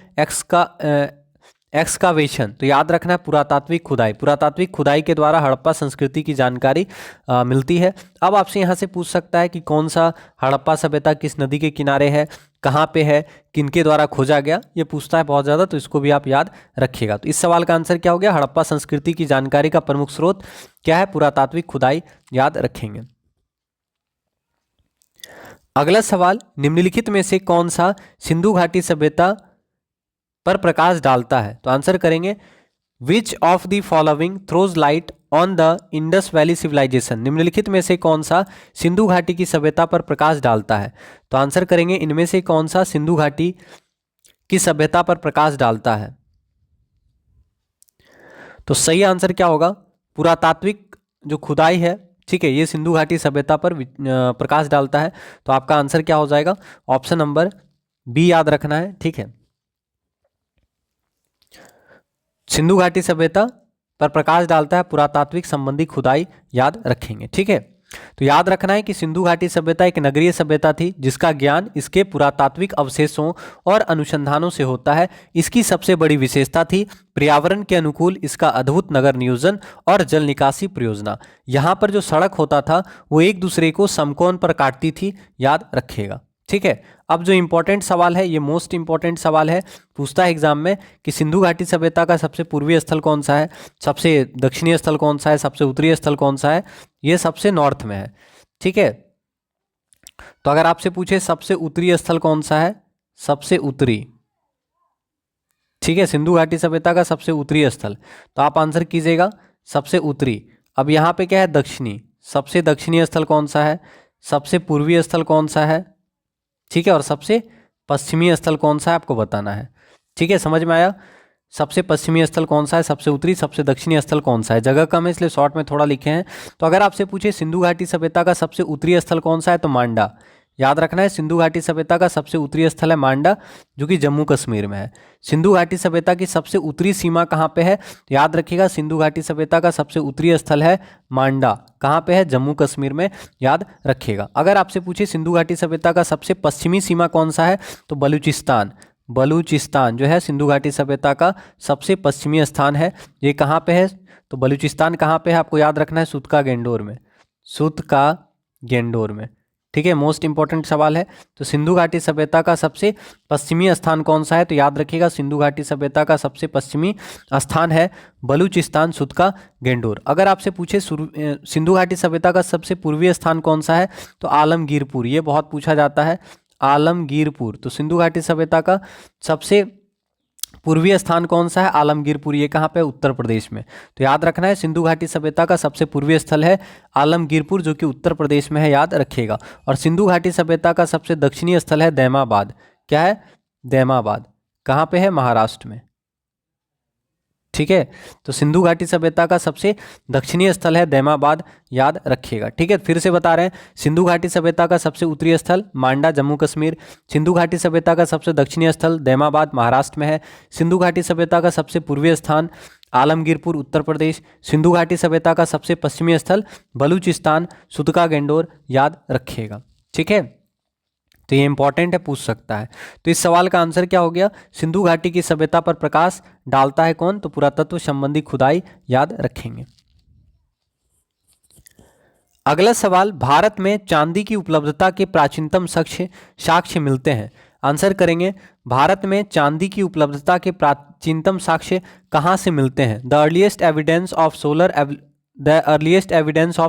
excavation. तो याद रखना है पुरातात्विक खुदाई। पुरातात्विक खुदाई के द्वारा हड़प्पा संस्कृति की जानकारी मिलती है। अब आपसे यहाँ से पूछ सकता है कि कौन सा हड़प्पा सभ्यता किस नदी के किनारे है, कहाँ पे है, किनके द्वारा खोजा गया, ये पूछता है बहुत ज़्यादा, तो इसको भी आप याद रखिएगा। तो इस सवाल का आंसर क्या हो गया? हड़प्पा संस्कृति की जानकारी का प्रमुख स्रोत क्या है? पुरातात्विक खुदाई, याद रखेंगे। अगला सवाल, निम्नलिखित में से कौन सा सिंधु घाटी सभ्यता पर प्रकाश डालता है? तो आंसर करेंगे which of the following throws light on the Indus valley civilization. निम्नलिखित में से कौन सा सिंधु घाटी की सभ्यता पर प्रकाश डालता है? तो आंसर करेंगे इनमें से कौन सा सिंधु घाटी की सभ्यता पर प्रकाश डालता है? तो सही आंसर क्या होगा? पुरातात्विक जो खुदाई है, ठीक है, ये सिंधु घाटी सभ्यता पर प्रकाश डालता है। तो आपका आंसर क्या हो जाएगा? ऑप्शन नंबर बी याद रखना है, ठीक है। सिंधु घाटी सभ्यता पर प्रकाश डालता है पुरातात्विक संबंधी खुदाई, याद रखेंगे, ठीक है। तो याद रखना है कि सिंधु घाटी सभ्यता एक नगरीय सभ्यता थी जिसका ज्ञान इसके पुरातात्विक अवशेषों और अनुसंधानों से होता है। इसकी सबसे बड़ी विशेषता थी पर्यावरण के अनुकूल इसका अद्भुत नगर नियोजन और जल निकासी परियोजना। यहाँ पर जो सड़क होता था वो एक दूसरे को समकोण पर काटती थी, याद रखिएगा, ठीक है। अब जो इंपॉर्टेंट सवाल है, ये मोस्ट इंपॉर्टेंट सवाल है, पूछता है एग्जाम में कि सिंधु घाटी सभ्यता का सबसे पूर्वी स्थल कौन सा है, सबसे दक्षिणी स्थल कौन सा है, सबसे उत्तरी स्थल कौन सा है? ये सबसे नॉर्थ में है, ठीक है। तो अगर आपसे पूछे सबसे उत्तरी स्थल कौन सा है, सबसे उत्तरी, ठीक है, सिंधु घाटी सभ्यता का सबसे उत्तरी स्थल, तो आप आंसर कीजिएगा सबसे उत्तरी। अब यहाँ पे क्या है? दक्षिणी। सबसे दक्षिणी स्थल कौन सा है? सबसे पूर्वी स्थल कौन सा है, ठीक है, और सबसे पश्चिमी स्थल कौन सा है आपको बताना है, ठीक है, समझ में आया? सबसे पश्चिमी स्थल कौन सा है, सबसे उत्तरी, सबसे दक्षिणी स्थल कौन सा है? जगह कम है इसलिए शॉर्ट में थोड़ा लिखे हैं। तो अगर आपसे पूछे सिंधु घाटी सभ्यता का सबसे उत्तरी स्थल कौन सा है, तो मांडा। याद रखना है सिंधु घाटी सभ्यता का सबसे उत्तरी स्थल है मांडा, जो कि जम्मू कश्मीर में है। सिंधु घाटी सभ्यता की सबसे उत्तरी सीमा कहाँ पे है? याद रखिएगा सिंधु घाटी सभ्यता का सबसे उत्तरी स्थल है मांडा। कहाँ पे है? जम्मू कश्मीर में, याद रखिएगा। अगर आपसे पूछे सिंधु घाटी सभ्यता का सबसे पश्चिमी सीमा कौन सा है, तो बलूचिस्तान। बलूचिस्तान जो है सिंधु घाटी सभ्यता का सबसे पश्चिमी स्थान है। ये कहाँ पे है? तो बलूचिस्तान कहाँ पे है आपको याद रखना है? सुतका गेंडोर में, सुतका गेंडोर में, ठीक है, मोस्ट इंपॉर्टेंट सवाल है। तो सिंधु घाटी सभ्यता का सबसे पश्चिमी स्थान कौन सा है? तो याद रखिएगा सिंधु घाटी सभ्यता का सबसे पश्चिमी स्थान है बलूचिस्तान, सुतका गेंडोर। अगर आपसे पूछे सिंधु घाटी सभ्यता का सबसे पूर्वी स्थान कौन सा है, तो आलमगीरपुर। ये बहुत पूछा जाता है, आलमगीरपुर। तो सिंधु घाटी सभ्यता का सबसे पूर्वी स्थान कौन सा है? आलमगीरपुर। ये कहाँ पे? उत्तर प्रदेश में। तो याद रखना है सिंधु घाटी सभ्यता का सबसे पूर्वी स्थल है आलमगीरपुर, जो कि उत्तर प्रदेश में है, याद रखिएगा। और सिंधु घाटी सभ्यता का सबसे दक्षिणी स्थल है दैमाबाद। क्या है? दैमाबाद। कहाँ पे है? महाराष्ट्र में, ठीक है, तो सिंधु घाटी सभ्यता का सबसे दक्षिणी स्थल है दैमाबाद, याद रखिएगा। ठीक है, फिर से बता रहे हैं, सिंधु घाटी सभ्यता का सबसे उत्तरी स्थल मांडा जम्मू कश्मीर, सिंधु घाटी सभ्यता का सबसे दक्षिणी स्थल दैमाबाद महाराष्ट्र में है, सिंधु घाटी सभ्यता का सबसे पूर्वी स्थान आलमगीरपुर उत्तर प्रदेश, सिंधु घाटी सभ्यता का सबसे पश्चिमी स्थल बलूचिस्तान सुतका गेंडोर, याद रखिएगा। ठीक है, तो ये इंपॉर्टेंट है, पूछ सकता है। तो इस सवाल का आंसर क्या हो गया, सिंधु घाटी की सभ्यता पर प्रकाश डालता है कौन, तो पुरातत्व संबंधी खुदाई, याद रखेंगे। अगला सवाल, भारत में चांदी की उपलब्धता के प्राचीनतम साक्ष्य मिलते हैं। आंसर करेंगे, भारत में चांदी की उपलब्धता के प्राचीनतम साक्ष्य कहाँ से मिलते हैं। The earliest evidence of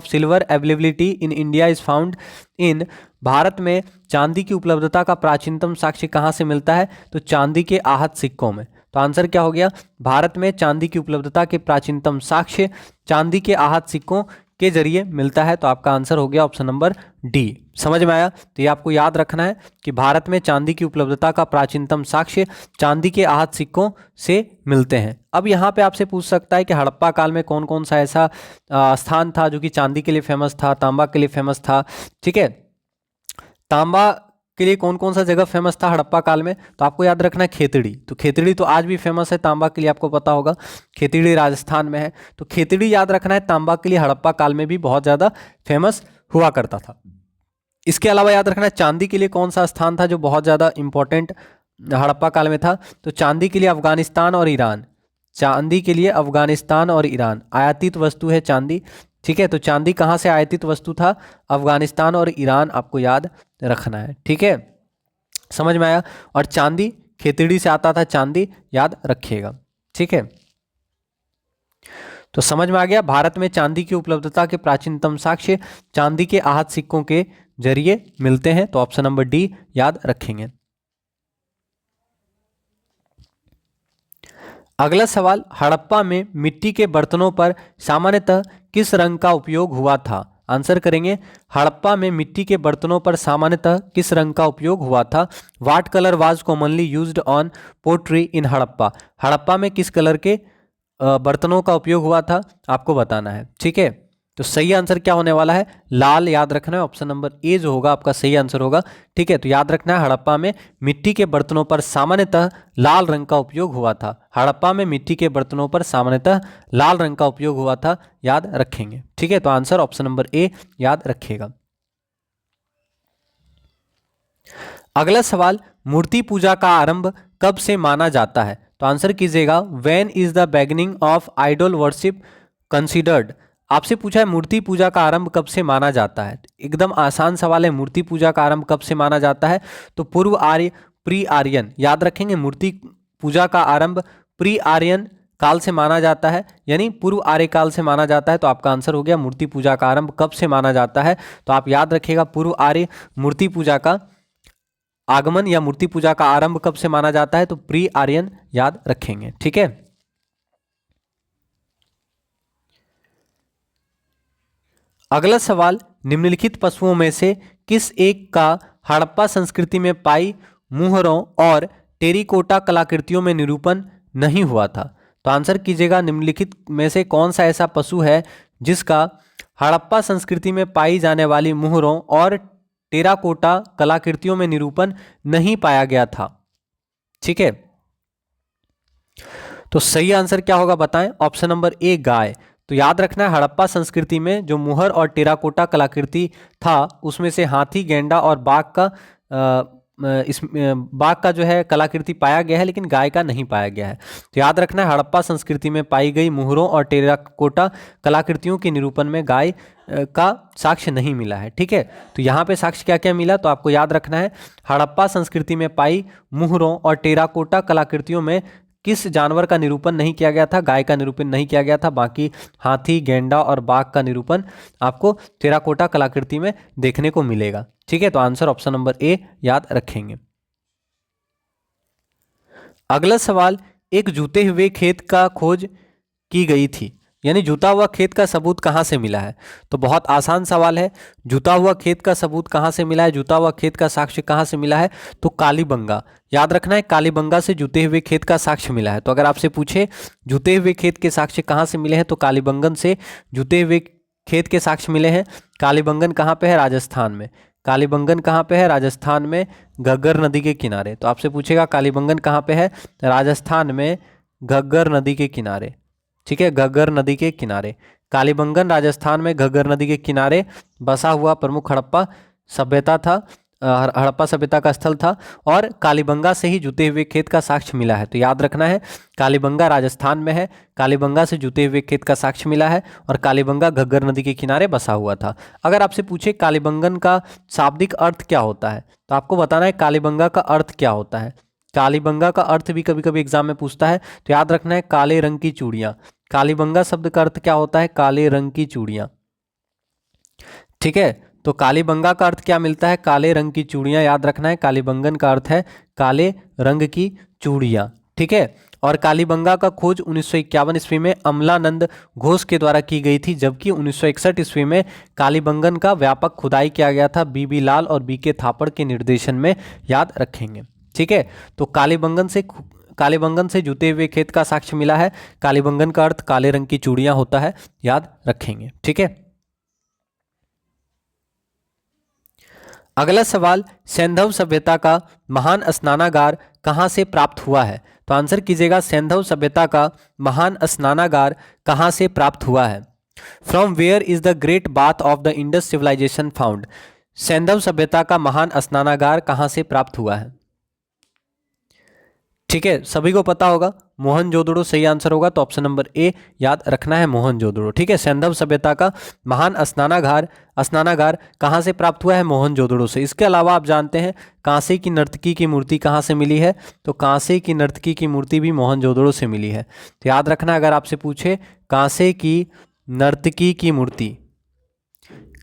silver availability in India is found in. Bharat में चांदी की उपलब्धता का प्राचीनतम साक्ष्य कहाँ से मिलता है, तो चांदी के आहत सिक्कों में। तो आंसर क्या हो गया, भारत में चांदी की उपलब्धता के प्राचीनतम साक्ष्य चांदी के आहत सिक्कों के जरिए मिलता है। तो आपका आंसर हो गया ऑप्शन नंबर डी। समझ में आया, तो ये आपको याद रखना है कि भारत में चांदी की उपलब्धता का प्राचीनतम साक्ष्य चांदी के आहत सिक्कों से मिलते हैं। अब यहाँ पे आपसे पूछ सकता है कि हड़प्पा काल में कौन कौन सा ऐसा स्थान था जो कि चांदी के लिए फेमस था, तांबा के लिए फेमस था। ठीक है, तांबा के लिए कौन कौन सा जगह फेमस था हड़प्पा काल में, तो आपको याद रखना है खेतड़ी। तो खेतड़ी तो आज भी फेमस है, तांबा के लिए आपको पता होगा, खेतड़ी राजस्थान में है। तो खेतड़ी याद रखना है, तांबा के लिए हड़प्पा काल में भी बहुत ज़्यादा फेमस हुआ करता था। इसके अलावा याद रखना है चांदी के लिए कौन सा स्थान था जो बहुत ज़्यादा इंपॉर्टेंट हड़प्पा काल में था, तो चांदी के लिए अफगानिस्तान और ईरान। चांदी के लिए अफगानिस्तान और ईरान आयातित वस्तु है चांदी। ठीक है, तो चांदी कहाँ से आयातित वस्तु था, अफगानिस्तान और ईरान, आपको याद रखना है। ठीक है, समझ में आया। और चांदी खेतड़ी से आता था, चांदी याद रखिएगा। ठीक है, तो समझ में आ गया, भारत में चांदी की उपलब्धता के प्राचीनतम साक्ष्य चांदी के आहत सिक्कों के जरिए मिलते हैं। तो ऑप्शन नंबर डी याद रखेंगे। अगला सवाल, हड़प्पा में मिट्टी के बर्तनों पर सामान्यतः किस रंग का उपयोग हुआ था। आंसर करेंगे, हड़प्पा में मिट्टी के बर्तनों पर सामान्यतः किस रंग का उपयोग हुआ था। What colour was commonly used on pottery in Harappa. Harappa में किस कलर के बर्तनों का उपयोग हुआ था, आपको बताना है। ठीक है, तो सही आंसर क्या होने वाला है, लाल, याद रखना है। ऑप्शन नंबर ए जो होगा आपका सही आंसर होगा। ठीक है, तो याद रखना है, हड़प्पा में मिट्टी के बर्तनों पर सामान्यतः लाल रंग का उपयोग हुआ था। हड़प्पा में मिट्टी के बर्तनों पर सामान्यतः लाल रंग का उपयोग हुआ था, याद रखेंगे। ठीक है, तो आंसर ऑप्शन नंबर ए याद रखिएगा। अगला सवाल, मूर्ति पूजा का आरंभ कब से माना जाता है। तो आंसर कीजिएगा, when is the beginning of idol worship considered. आपसे पूछा है मूर्ति पूजा का आरंभ कब से माना जाता है। एकदम आसान सवाल है, मूर्ति पूजा का आरंभ कब से माना जाता है, तो पूर्व आर्य प्री आर्यन, याद रखेंगे। मूर्ति पूजा का आरंभ प्री आर्यन काल से माना जाता है, यानी पूर्व आर्य काल से माना जाता है। तो आपका आंसर हो गया, मूर्ति पूजा का आरंभ कब से माना जाता है, तो आप याद रखिएगा, पूर्व आर्य मूर्ति पूजा का आगमन या मूर्ति पूजा का आरंभ कब से माना जाता है, तो प्री आर्यन, याद रखेंगे। ठीक है, अगला सवाल, निम्नलिखित पशुओं में से किस एक का हड़प्पा संस्कृति में पाई मुहरों और टेरिकोटा कलाकृतियों में निरूपण नहीं हुआ था। तो आंसर कीजिएगा, निम्नलिखित में से कौन सा ऐसा पशु है जिसका हड़प्पा संस्कृति में पाई जाने वाली मुहरों और टेराकोटा कलाकृतियों में निरूपण नहीं पाया गया था। ठीक है, तो सही आंसर क्या होगा बताएं। ऑप्शन नंबर ए गाय। तो याद रखना है, हड़प्पा संस्कृति में जो मुहर और टेराकोटा कलाकृति था उसमें से हाथी, गेंडा और बाघ का जो है कलाकृति पाया गया है, लेकिन गाय का नहीं पाया गया है। तो याद रखना है, हड़प्पा संस्कृति में पाई गई मुहरों और टेराकोटा कलाकृतियों के निरूपण में गाय का साक्ष्य नहीं मिला है। ठीक है, तो यहाँ पे साक्ष्य क्या क्या मिला, तो आपको याद रखना है, हड़प्पा संस्कृति में पाई मुहरों और टेराकोटा कलाकृतियों में किस जानवर का निरूपण नहीं किया गया था, गाय का निरूपण नहीं किया गया था। बाकी हाथी, गेंडा और बाघ का निरूपण आपको टेराकोटा कलाकृति में देखने को मिलेगा। ठीक है, तो आंसर ऑप्शन नंबर ए याद रखेंगे। अगला सवाल, एक जूते हुए खेत का खोज की गई थी। यानी जुता हुआ खेत का सबूत कहाँ से मिला है? तो बहुत आसान सवाल है। जुता हुआ खेत का सबूत कहाँ से मिला है? जुता हुआ खेत का साक्ष्य कहाँ से मिला है? तो कालीबंगा। याद रखना है, कालीबंगा से जुते हुए खेत का साक्ष्य मिला है। तो अगर आपसे पूछे जुते हुए खेत के साक्ष्य कहाँ से मिले हैं, तो कालीबंगन से जुते हुए खेत के साक्ष्य मिले हैं। कालीबंगन कहाँ पे है? राजस्थान में। कालीबंगन कहाँ पे है? राजस्थान में, घग्गर नदी के किनारे। तो आपसे पूछेगा कालीबंगन कहाँ पे है? राजस्थान में, घग्गर नदी के किनारे। ठीक है, घग्गर नदी के किनारे। कालीबंगन राजस्थान में घग्गर नदी के किनारे बसा हुआ प्रमुख हड़प्पा सभ्यता था, हड़प्पा सभ्यता का स्थल था। और कालीबंगा से ही जुते हुए खेत का साक्ष्य मिला है। तो याद रखना है, कालीबंगा राजस्थान में है, कालीबंगा से जुते हुए खेत का साक्ष्य मिला है, और कालीबंगा घग्गर नदी के किनारे बसा हुआ था। अगर आपसे पूछे कालीबंगन का शाब्दिक अर्थ क्या होता है, तो आपको बताना है कालीबंगा का अर्थ क्या होता है। कालीबंगा का अर्थ भी कभी कभी एग्जाम में पूछता है, तो याद रखना है काले रंग की चूड़ियां। कालीबंगा शब्द का अर्थ क्या होता है? काले रंग की चूड़ियां। ठीक है, तो कालीबंगा का अर्थ क्या मिलता है? काले रंग की चूड़ियां। याद रखना है, कालीबंगन का अर्थ है काले रंग की चूड़ियां। ठीक है, और कालीबंगा का खोज 1951 ईस्वी में अमलानंद घोष के द्वारा की गई थी, जबकि 1961 ईस्वी में कालीबंगन का व्यापक खुदाई किया गया था बीबी लाल और बीके थापड़ के निर्देशन में। याद रखेंगे। ठीक है, तो कालीबंगन से जुते हुए खेत का साक्ष्य मिला है। कालीबंगन का अर्थ काले रंग की चूड़ियां होता है। याद रखेंगे। ठीक है, अगला सवाल, सैंधव सभ्यता का महान स्नानागार कहाँ से प्राप्त हुआ है? तो आंसर कीजिएगा, सैंधव सभ्यता का महान स्नानागार कहाँ से प्राप्त हुआ है? From where is the great bath of the Indus civilisation found? सैंधव सभ्यता का महान स्नानागार कहाँ से प्राप्त हुआ है? ठीक है, सभी को पता होगा, मोहनजोदड़ो सही आंसर होगा। तो ऑप्शन नंबर ए याद रखना है, मोहनजोदड़ो। ठीक है, सैंधव सभ्यता का महान स्नानागार कहाँ से प्राप्त हुआ है? मोहनजोदड़ो से। इसके अलावा आप जानते हैं कांसे की नर्तकी की मूर्ति कहाँ से मिली है? तो कांसे की नर्तकी की मूर्ति भी मोहनजोदड़ो से मिली है। तो याद रखना, अगर आपसे पूछे कांसे की नर्तकी की मूर्ति,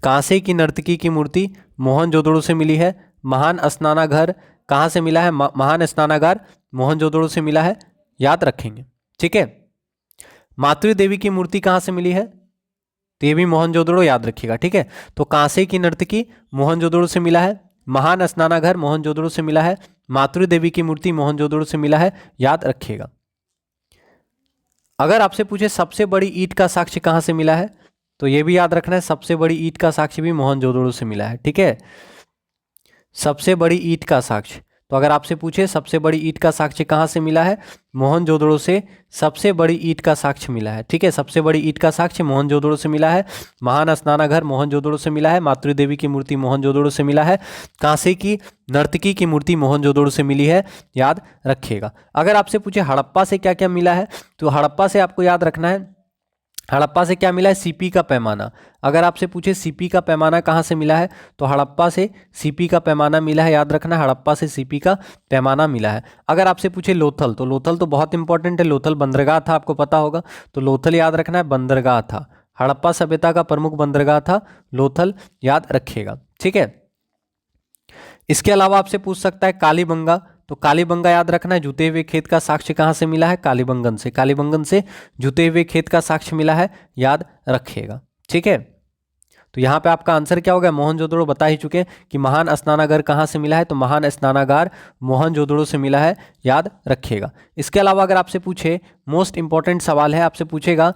कांसे की नर्तकी की मूर्ति मोहनजोदड़ो से मिली है। महान स्नानागार कहाँ से मिला है? महान स्नानागार मोहनजोदड़ो से मिला है। याद रखेंगे। ठीक है, मातृ देवी की मूर्ति कहाँ से मिली है? तो ये भी मोहनजोदड़ो। याद रखिएगा। ठीक है, तो कांसे की नर्तकी मोहनजोदड़ो से मिला है, महान स्नानागार मोहनजोदड़ो से मिला है, मातृ देवी की मूर्ति मोहनजोदड़ो से मिला है। याद रखिएगा। अगर आपसे पूछे सबसे बड़ी ईंट का साक्ष्य कहाँ से मिला है, तो ये भी याद रखना है, सबसे बड़ी ईंट का साक्ष्य भी मोहनजोदड़ो से मिला है। ठीक है, सबसे बड़ी ईंट का साक्ष्य, तो अगर आपसे पूछे सबसे बड़ी ईंट का साक्ष्य कहाँ से मिला है? मोहनजोदड़ो से सबसे बड़ी ईंट का साक्ष्य मिला है। ठीक है, सबसे बड़ी ईंट का साक्ष्य मोहनजोदड़ो से मिला है। महान स्नानागार मोहनजोदड़ो से मिला है, मातृ देवी की मूर्ति मोहनजोदड़ो से मिला है, कांसे की नर्तकी की मूर्ति मोहनजोदड़ो से मिली है। याद रखिएगा। अगर आपसे पूछे हड़प्पा से क्या क्या मिला है, तो हड़प्पा से आपको याद रखना है, हड़प्पा से क्या मिला है? सीपी का पैमाना। अगर आपसे पूछे सीपी का पैमाना कहाँ से मिला है, तो हड़प्पा से सीपी का पैमाना मिला है। याद रखना, हड़प्पा से सीपी का पैमाना मिला है। अगर आपसे पूछे लोथल, तो लोथल तो बहुत इंपॉर्टेंट है, लोथल बंदरगाह था, आपको पता होगा। तो लोथल याद रखना है, बंदरगाह था। हड़प्पा सभ्यता का प्रमुख बंदरगाह था लोथल। याद रखिएगा। ठीक है, इसके अलावा आपसे पूछ सकता है कालीबंगा, तो कालीबंगा याद रखना है, जुते हुए खेत का साक्ष्य कहाँ से मिला है? कालीबंगन से। कालीबंगन से जुते हुए खेत का साक्ष्य मिला है। याद रखिएगा। ठीक है, तो यहाँ पे आपका आंसर क्या होगा? मोहनजोदड़ो बता ही चुके कि महान स्नानागार कहाँ से मिला है, तो महान स्नानागार मोहनजोदड़ो से मिला है। याद रखिएगा। इसके अलावा अगर आपसे पूछे, मोस्ट इंपॉर्टेंट सवाल है, आपसे पूछेगा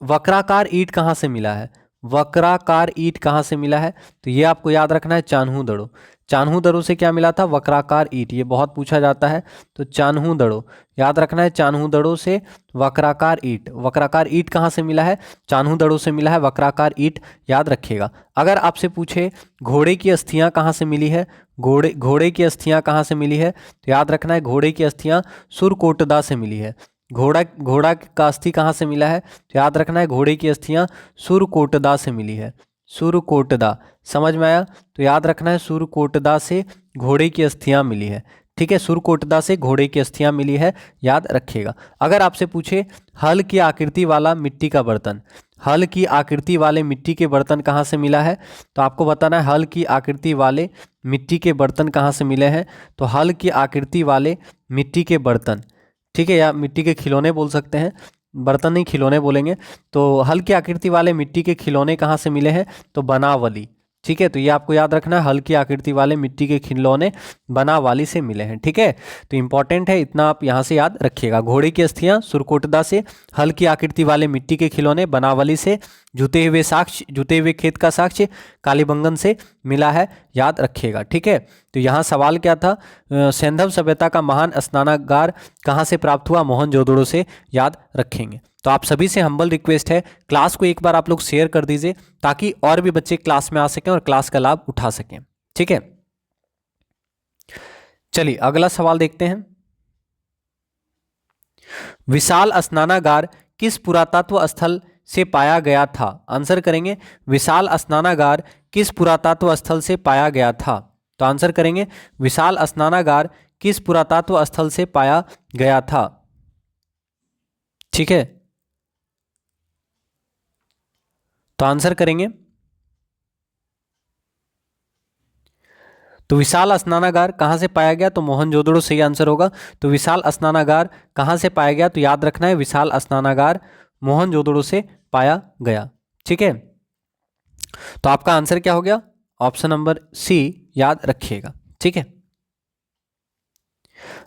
वक्राकार ईंट कहाँ से मिला है? वक्राकार ईंट कहाँ से मिला है? तो ये आपको याद रखना है, चान्हू दड़ो। चान्हू दड़ो से क्या मिला था? वक्राकार ईंट। ये बहुत पूछा जाता है, तो चान्हू दड़ो याद रखना है, चान्हू दड़ो से वक्राकार ईंट। वक्राकार ईंट कहाँ से मिला है? चान्हू दड़ो से मिला है वक्राकार ईंट। याद रखिएगा। अगर आपसे पूछे घोड़े की अस्थियां कहाँ से मिली है, घोड़े की अस्थियां कहाँ से मिली है, तो याद रखना है, घोड़े की अस्थियां सुरकोटदा से मिली है। घोड़ा का अस्थि कहाँ से मिला है, तो याद रखना है, घोड़े की अस्थियां सुरकोटदा से मिली है। सुरकोटदा, समझ में आया? तो याद रखना है, सुरकोटदा से घोड़े की अस्थियां मिली है। ठीक है, सुरकोटदा से घोड़े की अस्थियां मिली है। याद रखिएगा। अगर आपसे पूछे हल की आकृति वाला मिट्टी का बर्तन, हल की आकृति वाले मिट्टी के बर्तन कहाँ से मिला है, तो आपको बताना है हल की आकृति वाले मिट्टी के बर्तन कहाँ से मिले हैं। तो हल की आकृति वाले मिट्टी के बर्तन, ठीक है, या मिट्टी के खिलौने बोल सकते हैं, बर्तन नहीं, खिलौने बोलेंगे। तो हल्की आकृति वाले मिट्टी के खिलौने कहाँ से मिले हैं? तो बनावली। ठीक है, तो ये आपको याद रखना है, हल्की आकृति वाले मिट्टी के खिलौने बनावाली से मिले हैं। ठीक है, तो इंपॉर्टेंट है, इतना आप यहाँ से याद रखिएगा। घोड़े की अस्थियां सुरकोटदा से, हल्की आकृति वाले मिट्टी के खिलौने बनावली से, जुते हुए साक्ष्य, जुते हुए खेत का साक्ष्य कालीबंगन से मिला है, याद रखिएगा। ठीक है, तो यहाँ सवाल क्या था? सैंधव सभ्यता का महान स्नानागार कहाँ से प्राप्त हुआ? मोहनजोदड़ो से, याद रखेंगे। तो आप सभी से हम्बल रिक्वेस्ट है, क्लास को एक बार आप लोग शेयर कर दीजिए ताकि और भी बच्चे क्लास में आ सकें और क्लास का लाभ उठा सकें। ठीक है, चलिए अगला सवाल देखते हैं। विशाल स्नानागार किस पुरातत्व स्थल से पाया गया था? आंसर करेंगे, विशाल स्नानागार किस पुरातत्व स्थल से पाया गया था? तो आंसर करेंगे, विशाल स्नानागार किस पुरातत्व स्थल से पाया गया था? ठीक है, तो आंसर करेंगे, तो विशाल स्नानागार कहाँ से पाया गया? तो मोहनजोदड़ो सही आंसर होगा। तो विशाल स्नानागार कहाँ से पाया गया? तो याद रखना है, विशाल स्नानागार मोहनजोदड़ो से पाया गया। ठीक है, तो आपका आंसर क्या हो गया? ऑप्शन नंबर सी, याद रखिएगा। ठीक है,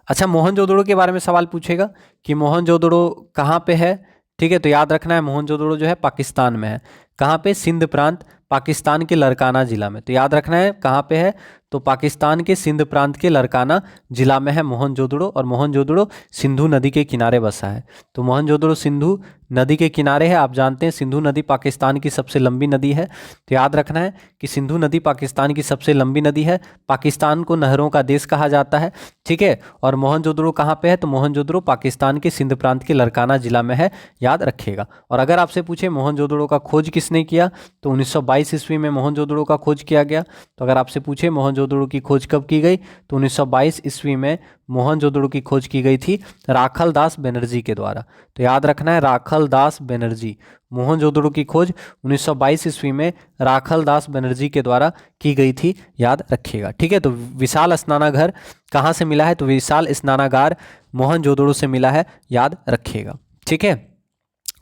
अच्छा, मोहनजोदड़ो के बारे में सवाल पूछेगा कि मोहनजोदड़ो कहाँ पे है? ठीक है, तो याद रखना है, मोहनजोदड़ो जो है पाकिस्तान में है। कहाँ पे? सिंध प्रांत, पाकिस्तान के लरकाना जिला में। तो याद रखना है कहाँ पे है? तो पाकिस्तान के सिंध प्रांत के लरकाना जिला में है मोहनजोदड़ो, और मोहनजोदड़ो सिंधु नदी के किनारे बसा है। तो मोहनजोदड़ो सिंधु नदी के किनारे है। आप जानते हैं सिंधु नदी पाकिस्तान की सबसे लंबी नदी है। तो याद रखना है कि सिंधु नदी पाकिस्तान की सबसे लंबी नदी है। पाकिस्तान को नहरों का देश कहा जाता है। ठीक है, और मोहनजोदड़ो कहाँ पे है? तो मोहनजोदड़ो पाकिस्तान के सिंध प्रांत के लरकाना जिला में है, याद रखिएगा। और अगर आपसे पूछे मोहनजोदड़ो का खोज किसने किया? तो 1922 ईस्वी में मोहनजोदड़ो का खोज किया गया। तो अगर आपसे पूछे मोहनजोदड़ो की खोज कब की गई? तो 1922 ईस्वी में मोहनजोदड़ो की खोज की गई थी राखल दास बनर्जी के द्वारा। तो याद रखना है, राखल दास बनर्जी। मोहनजोदड़ो की खोज 1922 ईस्वी में राखल दास बनर्जी के द्वारा की गई थी, याद रखिएगा। ठीक है, तो विशाल स्नानागार कहाँ से मिला है? तो विशाल स्नानागार मोहनजोदड़ो से मिला है, याद रखिएगा। ठीक है,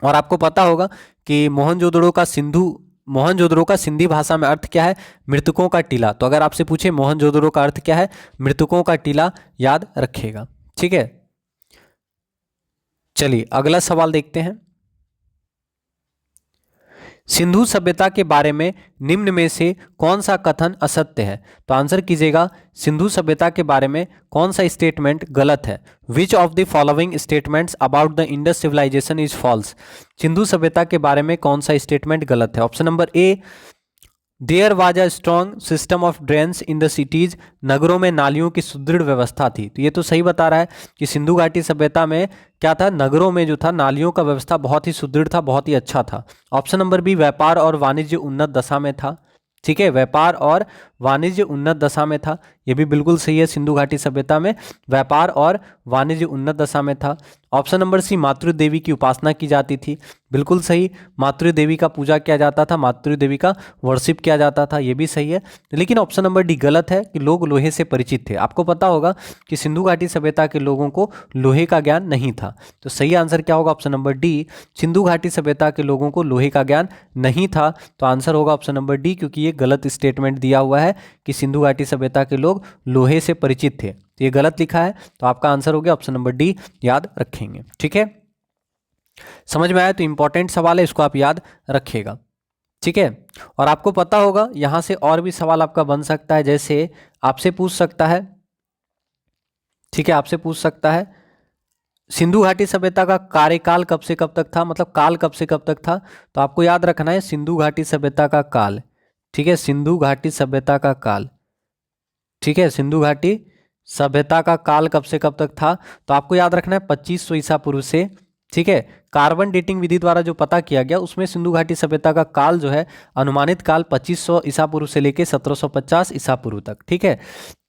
और आपको पता होगा कि मोहनजोदड़ो का सिंधी भाषा में अर्थ क्या है? मृतकों का टीला। तो अगर आपसे पूछे मोहनजोदड़ो का अर्थ क्या है? मृतकों का टीला, याद रखिएगा। ठीक है, चलिए अगला सवाल देखते हैं। सिंधु सभ्यता के बारे में निम्न में से कौन सा कथन असत्य है? तो आंसर कीजिएगा, सिंधु सभ्यता के बारे में कौन सा स्टेटमेंट गलत है? Which of the following statements about the Indus civilization is false? Sindhu सभ्यता के बारे में कौन सा स्टेटमेंट गलत है? Option number A, there was a strong system of drains in the cities. नगरों में नालियों की सुदृढ़ व्यवस्था थी। तो ये तो सही बता रहा है कि सिंधु घाटी सभ्यता में क्या था? नगरों में जो था नालियों का व्यवस्था बहुत ही सुदृढ़ था, बहुत ही अच्छा था। ऑप्शन नंबर बी, व्यापार और वाणिज्य उन्नत दशा में था। ठीक है, व्यापार और वाणिज्य उन्नत दशा में था, ये भी बिल्कुल सही है। सिंधु घाटी सभ्यता में व्यापार और वाणिज्य उन्नत दशा में था। ऑप्शन नंबर सी, मातृ देवी की उपासना की जाती थी, बिल्कुल सही। मातृ देवी का पूजा किया जाता था, मातृ देवी का वर्शिप किया जाता था, ये भी सही है। लेकिन ऑप्शन नंबर डी गलत है कि लोग लोहे से परिचित थे। आपको पता होगा कि सिंधु घाटी सभ्यता के लोगों को लोहे का ज्ञान नहीं था। तो सही आंसर क्या होगा? ऑप्शन नंबर डी, सिंधु घाटी सभ्यता के लोगों को लोहे का ज्ञान नहीं था। तो आंसर होगा ऑप्शन नंबर डी, क्योंकि ये गलत स्टेटमेंट दिया हुआ है कि सिंधु घाटी सभ्यता के लोग लोहे से परिचित थे। तो ये गलत लिखा है, तो आपका आंसर हो गया ऑप्शन नंबर डी, याद रखेंगे। ठीक है, समझ में आया? तो इंपॉर्टेंट सवाल है, इसको आप याद रखिएगा। ठीक है, और आपको पता होगा यहां से और भी सवाल आपका बन सकता है, जैसे आपसे पूछ सकता है, ठीक है, आपसे पूछ सकता है सिंधु घाटी सभ्यता का कार्यकाल कब से कब तक था, मतलब काल कब से कब तक था। तो आपको याद रखना है सिंधु घाटी सभ्यता का काल। ठीक है, सिंधु घाटी सभ्यता का काल। ठीक है, सिंधु घाटी सभ्यता का काल कब से कब तक था? तो आपको याद रखना है 2500 ईसा पूर्व से। ठीक है, कार्बन डेटिंग विधि द्वारा जो पता किया गया उसमें सिंधु घाटी सभ्यता का काल जो है अनुमानित काल 2500 ईसा पूर्व से लेकर 1750 ईसा पूर्व तक। ठीक है,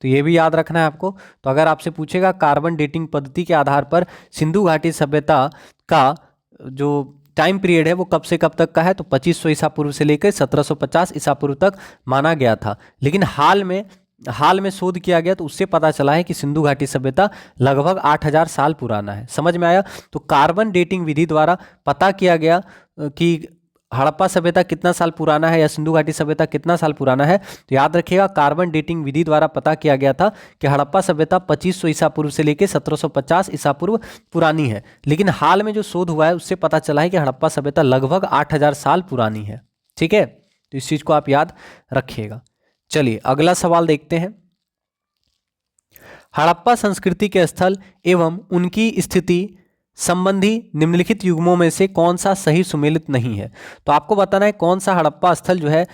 तो ये भी याद रखना है आपको। तो अगर आपसे पूछेगा कार्बन डेटिंग पद्धति के आधार पर सिंधु घाटी सभ्यता का जो टाइम पीरियड है वो कब से कब तक का है, तो 2500 ईसा पूर्व से लेकर 1750 ईसा पूर्व तक माना गया था। लेकिन हाल में हाल में शोध किया गया तो उससे पता चला है कि सिंधु घाटी सभ्यता लगभग 8000 साल पुराना है। समझ में आया? तो कार्बन डेटिंग विधि द्वारा पता किया गया कि हड़प्पा सभ्यता कितना साल पुराना है या सिंधु घाटी सभ्यता कितना साल पुराना है। तो याद रखिएगा, कार्बन डेटिंग विधि द्वारा पता किया गया था कि हड़प्पा सभ्यता 2500 ईसा पूर्व से लेकर 1750 ईसा पूर्व पुरानी है। लेकिन हाल में जो शोध हुआ है उससे पता चला है कि हड़प्पा सभ्यता लगभग 8000 साल पुरानी है। ठीक है, तो इस चीज को आप याद रखिएगा। चलिए अगला सवाल देखते हैं। हड़प्पा संस्कृति के स्थल एवं उनकी स्थिति संबंधी निम्नलिखित युग्मों में से कौन सा सही सुमेलित नहीं है। तो आपको बताना है कौन सा हड़प्पा स्थल जो है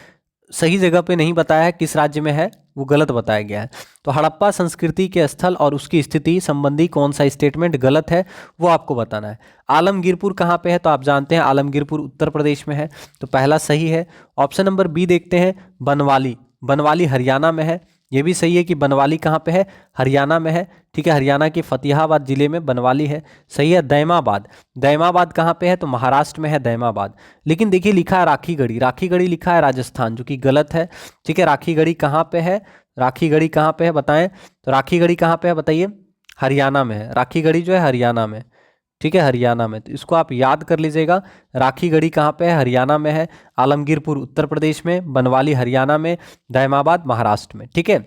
सही जगह पे नहीं बताया है, किस राज्य में है वो गलत बताया गया है। तो हड़प्पा संस्कृति के स्थल और उसकी स्थिति संबंधी कौन सा स्टेटमेंट गलत है वो आपको बताना है। आलमगीरपुर कहाँ पे है? तो आप जानते हैं आलमगीरपुर उत्तर प्रदेश में है, तो पहला सही है। ऑप्शन नंबर बी देखते हैं, बनवाली। बनवाली हरियाणा में है, ये भी सही है कि बनवाली कहाँ पे है? हरियाणा में है। ठीक है, हरियाणा के फतेहाबाद जिले में बनवाली है, सही है। दैमाबाद, दैमाबाद कहाँ पे है? तो महाराष्ट्र में है दैमाबाद। लेकिन देखिए लिखा है राखीगढ़ी, राखीगढ़ी लिखा है राजस्थान, जो कि गलत है। ठीक है, राखीगढ़ी कहाँ पे है? राखीगढ़ी कहाँ पे है बताएं? तो राखीगढ़ी कहाँ पे है बताइए? हरियाणा में है, राखीगढ़ी जो है हरियाणा में। ठीक है, हरियाणा में, तो इसको आप याद कर लीजिएगा। राखीगढ़ी कहाँ पे है? हरियाणा में है। आलमगीरपुर उत्तर प्रदेश में, बनवाली हरियाणा में, दैमाबाद महाराष्ट्र में। ठीक है,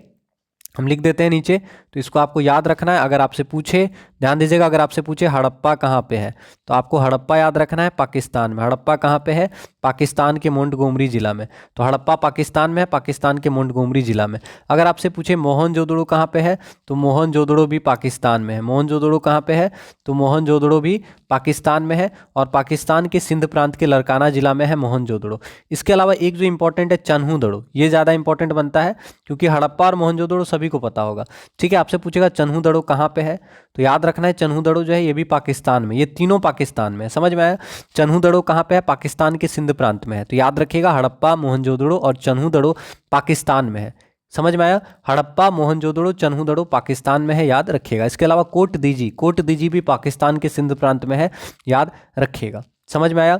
हम लिख देते हैं नीचे, तो इसको आपको याद रखना है। अगर आपसे पूछे, ध्यान दीजिएगा, अगर आपसे पूछे हड़प्पा कहाँ पे है तो आपको हड़प्पा याद रखना है पाकिस्तान में। हड़प्पा कहाँ पे है? पाकिस्तान के मोंटगोमरी जिला में। तो हड़प्पा पाकिस्तान में है, पाकिस्तान के मोंटगोमरी जिला में। अगर आपसे पूछे मोहनजोदड़ो कहाँ पे है तो मोहनजोदड़ो भी पाकिस्तान में है। मोहनजोदड़ो कहाँ पे है? तो मोहनजोदड़ो भी पाकिस्तान में है, और पाकिस्तान के सिंध प्रांत के लड़काना जिला में है मोहनजोदड़ो। इसके अलावा एक जो इंपॉर्टेंट है चन्हूदड़ो, ये ज़्यादा इंपॉर्टेंट बनता है क्योंकि हड़प्पा और मोहनजोदड़ो सभी को पता होगा। ठीक है, आपसे पूछेगा चन्हूदड़ो कहाँ पे है तो याद रखना है चन्हूदड़ो जो है ये भी पाकिस्तान में, ये तीनों पाकिस्तान में है। समझ में आया? चन्हूदड़ो कहाँ पे है? पाकिस्तान के सिंध प्रांत में है। तो याद रखिएगा हड़प्पा, मोहनजोदड़ो और चन्हूदड़ो पाकिस्तान में है। समझ में आया? हड़प्पा, मोहनजोदड़ो, चन्हूदड़ो पाकिस्तान में है, याद रखिएगा। इसके अलावा कोट दीजी, कोट दीजी भी पाकिस्तान के सिंध प्रांत में है, याद रखिएगा। समझ में आया?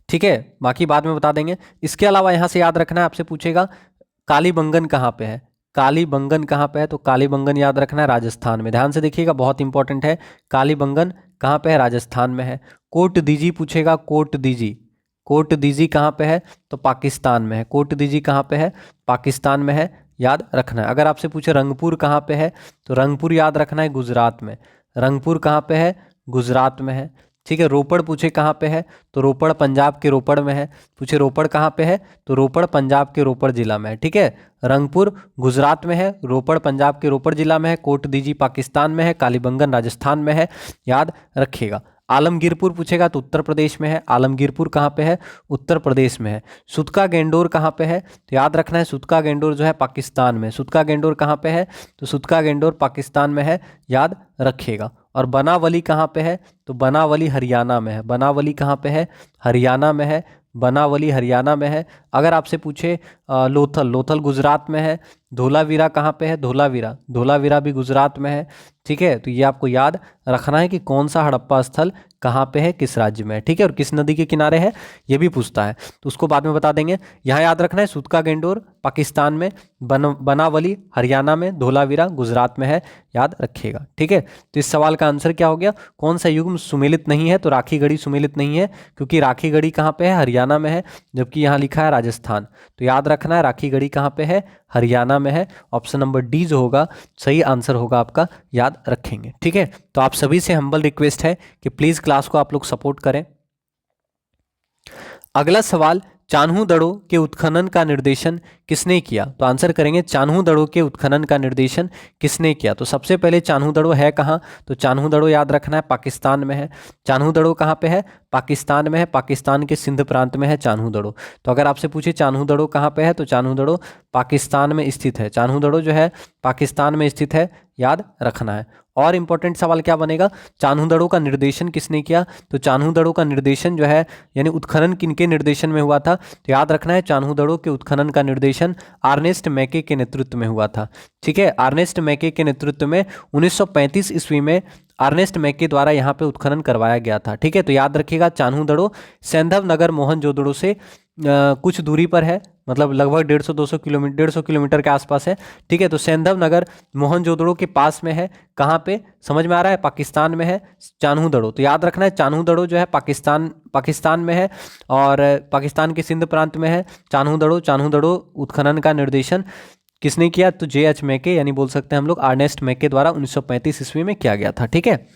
ठीक है, बाकी बाद में बता देंगे। इसके अलावा यहाँ से याद रखना है, आपसे पूछेगा कालीबंगन कहाँ पे है? कालीबंगन कहाँ पे है? तो कालीबंगन याद रखना है राजस्थान में। ध्यान से देखिएगा, बहुत इंपॉर्टेंट है। कालीबंगन कहाँ पे है? राजस्थान में है। कोट दीजी पूछेगा, कोट दीजी, कोट दीजी कहाँ पे है? तो पाकिस्तान में है। कोट दीजी कहाँ पे है? पाकिस्तान में है, याद रखना है। अगर आपसे पूछे रंगपुर कहाँ पे है तो रंगपुर याद रखना है गुजरात में। रंगपुर कहाँ पे है? गुजरात में है। ठीक है, रोपड़ पूछे कहाँ पे है तो रोपड़ पंजाब के रोपड़ में है। पूछे रोपड़ कहाँ पे है तो रोपड़ पंजाब के रोपड़ जिला में है। ठीक है, रंगपुर गुजरात में है, रोपड़ पंजाब के रोपड़ जिला में है, कोट दीजी पाकिस्तान में है, कालीबंगन राजस्थान में है, याद रखिएगा। आलमगीरपुर पूछेगा तो उत्तर प्रदेश में है। आलमगीरपुर कहाँ पे है? उत्तर प्रदेश में है। सुतका गेंडोर कहाँ पे है तो याद रखना है सुतका गेंडोर जो है पाकिस्तान में। सुतका गेंडोर कहाँ पे है तो सुतका गेंडोर पाकिस्तान में है, याद रखिएगा। और बनावली कहाँ पे है तो बनावली हरियाणा में है। बनावली कहाँ पे है? हरियाणा में है। बनावली हरियाणा में है। अगर आपसे पूछे लोथल, लोथल गुजरात में है। धोलावीरा कहाँ पे है? धोलावीरा, धोलावीरा भी गुजरात में है। ठीक है, तो ये आपको याद रखना है कि कौन सा हड़प्पा स्थल कहाँ पे है, किस राज्य में है। ठीक है, और किस नदी के किनारे है ये भी पूछता है, तो उसको बाद में बता देंगे। यहाँ याद रखना है सुतका गेंडोर पाकिस्तान में, बनावली हरियाणा में, धोलावीरा गुजरात में है, याद रखिएगा। ठीक है, तो इस सवाल का आंसर क्या हो गया? कौन सा युग्म सुमेलित नहीं है? तो राखीगढ़ी सुमेलित नहीं है, क्योंकि राखीगढ़ी कहाँ पे है? हरियाणा में है, जबकि यहाँ लिखा है राजस्थान। तो याद रखना है राखीगढ़ी कहाँ पे है? हरियाणा में है। ऑप्शन नंबर डी जो होगा सही आंसर होगा आपका, याद रखेंगे। ठीक है, तो आप सभी से हम्बल रिक्वेस्ट है कि प्लीज क्लास को आप लोग सपोर्ट करें। अगला सवाल, चान्हू दड़ों के उत्खनन का निर्देशन किसने किया? तो आंसर करेंगे चान्हू दड़ों के उत्खनन का निर्देशन किसने किया। तो सबसे पहले चान्हू दड़ो है कहाँ? तो चान्हू दड़ो याद रखना है पाकिस्तान में है। चान्हू दड़ो कहाँ पे है? पाकिस्तान में है, पाकिस्तान के सिंध प्रांत में है चान्हू दड़ो। तो अगर आपसे पूछे चान्हू दड़ो कहाँ पे है तो चान्हू दड़ो पाकिस्तान में स्थित है। चान्हू दड़ो जो है पाकिस्तान में स्थित है, याद रखना है। और इंपॉर्टेंट सवाल क्या बनेगा? चान्हू दड़ों का निर्देशन किसने किया? तो चान्हू दड़ों का निर्देशन जो है यानी उत्खनन किनके निर्देशन में हुआ था? तो याद रखना है चान्हू दड़ों के उत्खनन का निर्देशन अर्नेस्ट मैके के नेतृत्व में हुआ था। ठीक है, अर्नेस्ट मैके के नेतृत्व में 1935 ईस्वी में अर्नेस्ट मैके द्वारा यहाँ पे उत्खनन करवाया गया था। ठीक है, तो याद रखिएगा चान्हू दड़ो सैंधव नगर मोहनजोदड़ो से कुछ दूरी पर है, मतलब लगभग 150 किलोमीटर के आसपास है। ठीक है, तो सैंधव नगर मोहनजोदड़ो के पास में है। कहाँ पे, समझ में आ रहा है, पाकिस्तान में है चान्हू-दड़ो। तो याद रखना है चान्हू-दड़ो जो है पाकिस्तान में है और पाकिस्तान के सिंध प्रांत में है चान्हू-दड़ो उत्खनन का निर्देशन किसने किया, तो J.H. मैके यानी बोल सकते हैं हम लोग अर्नेस्ट मैके द्वारा 1935 ईस्वी में किया गया था। ठीक है,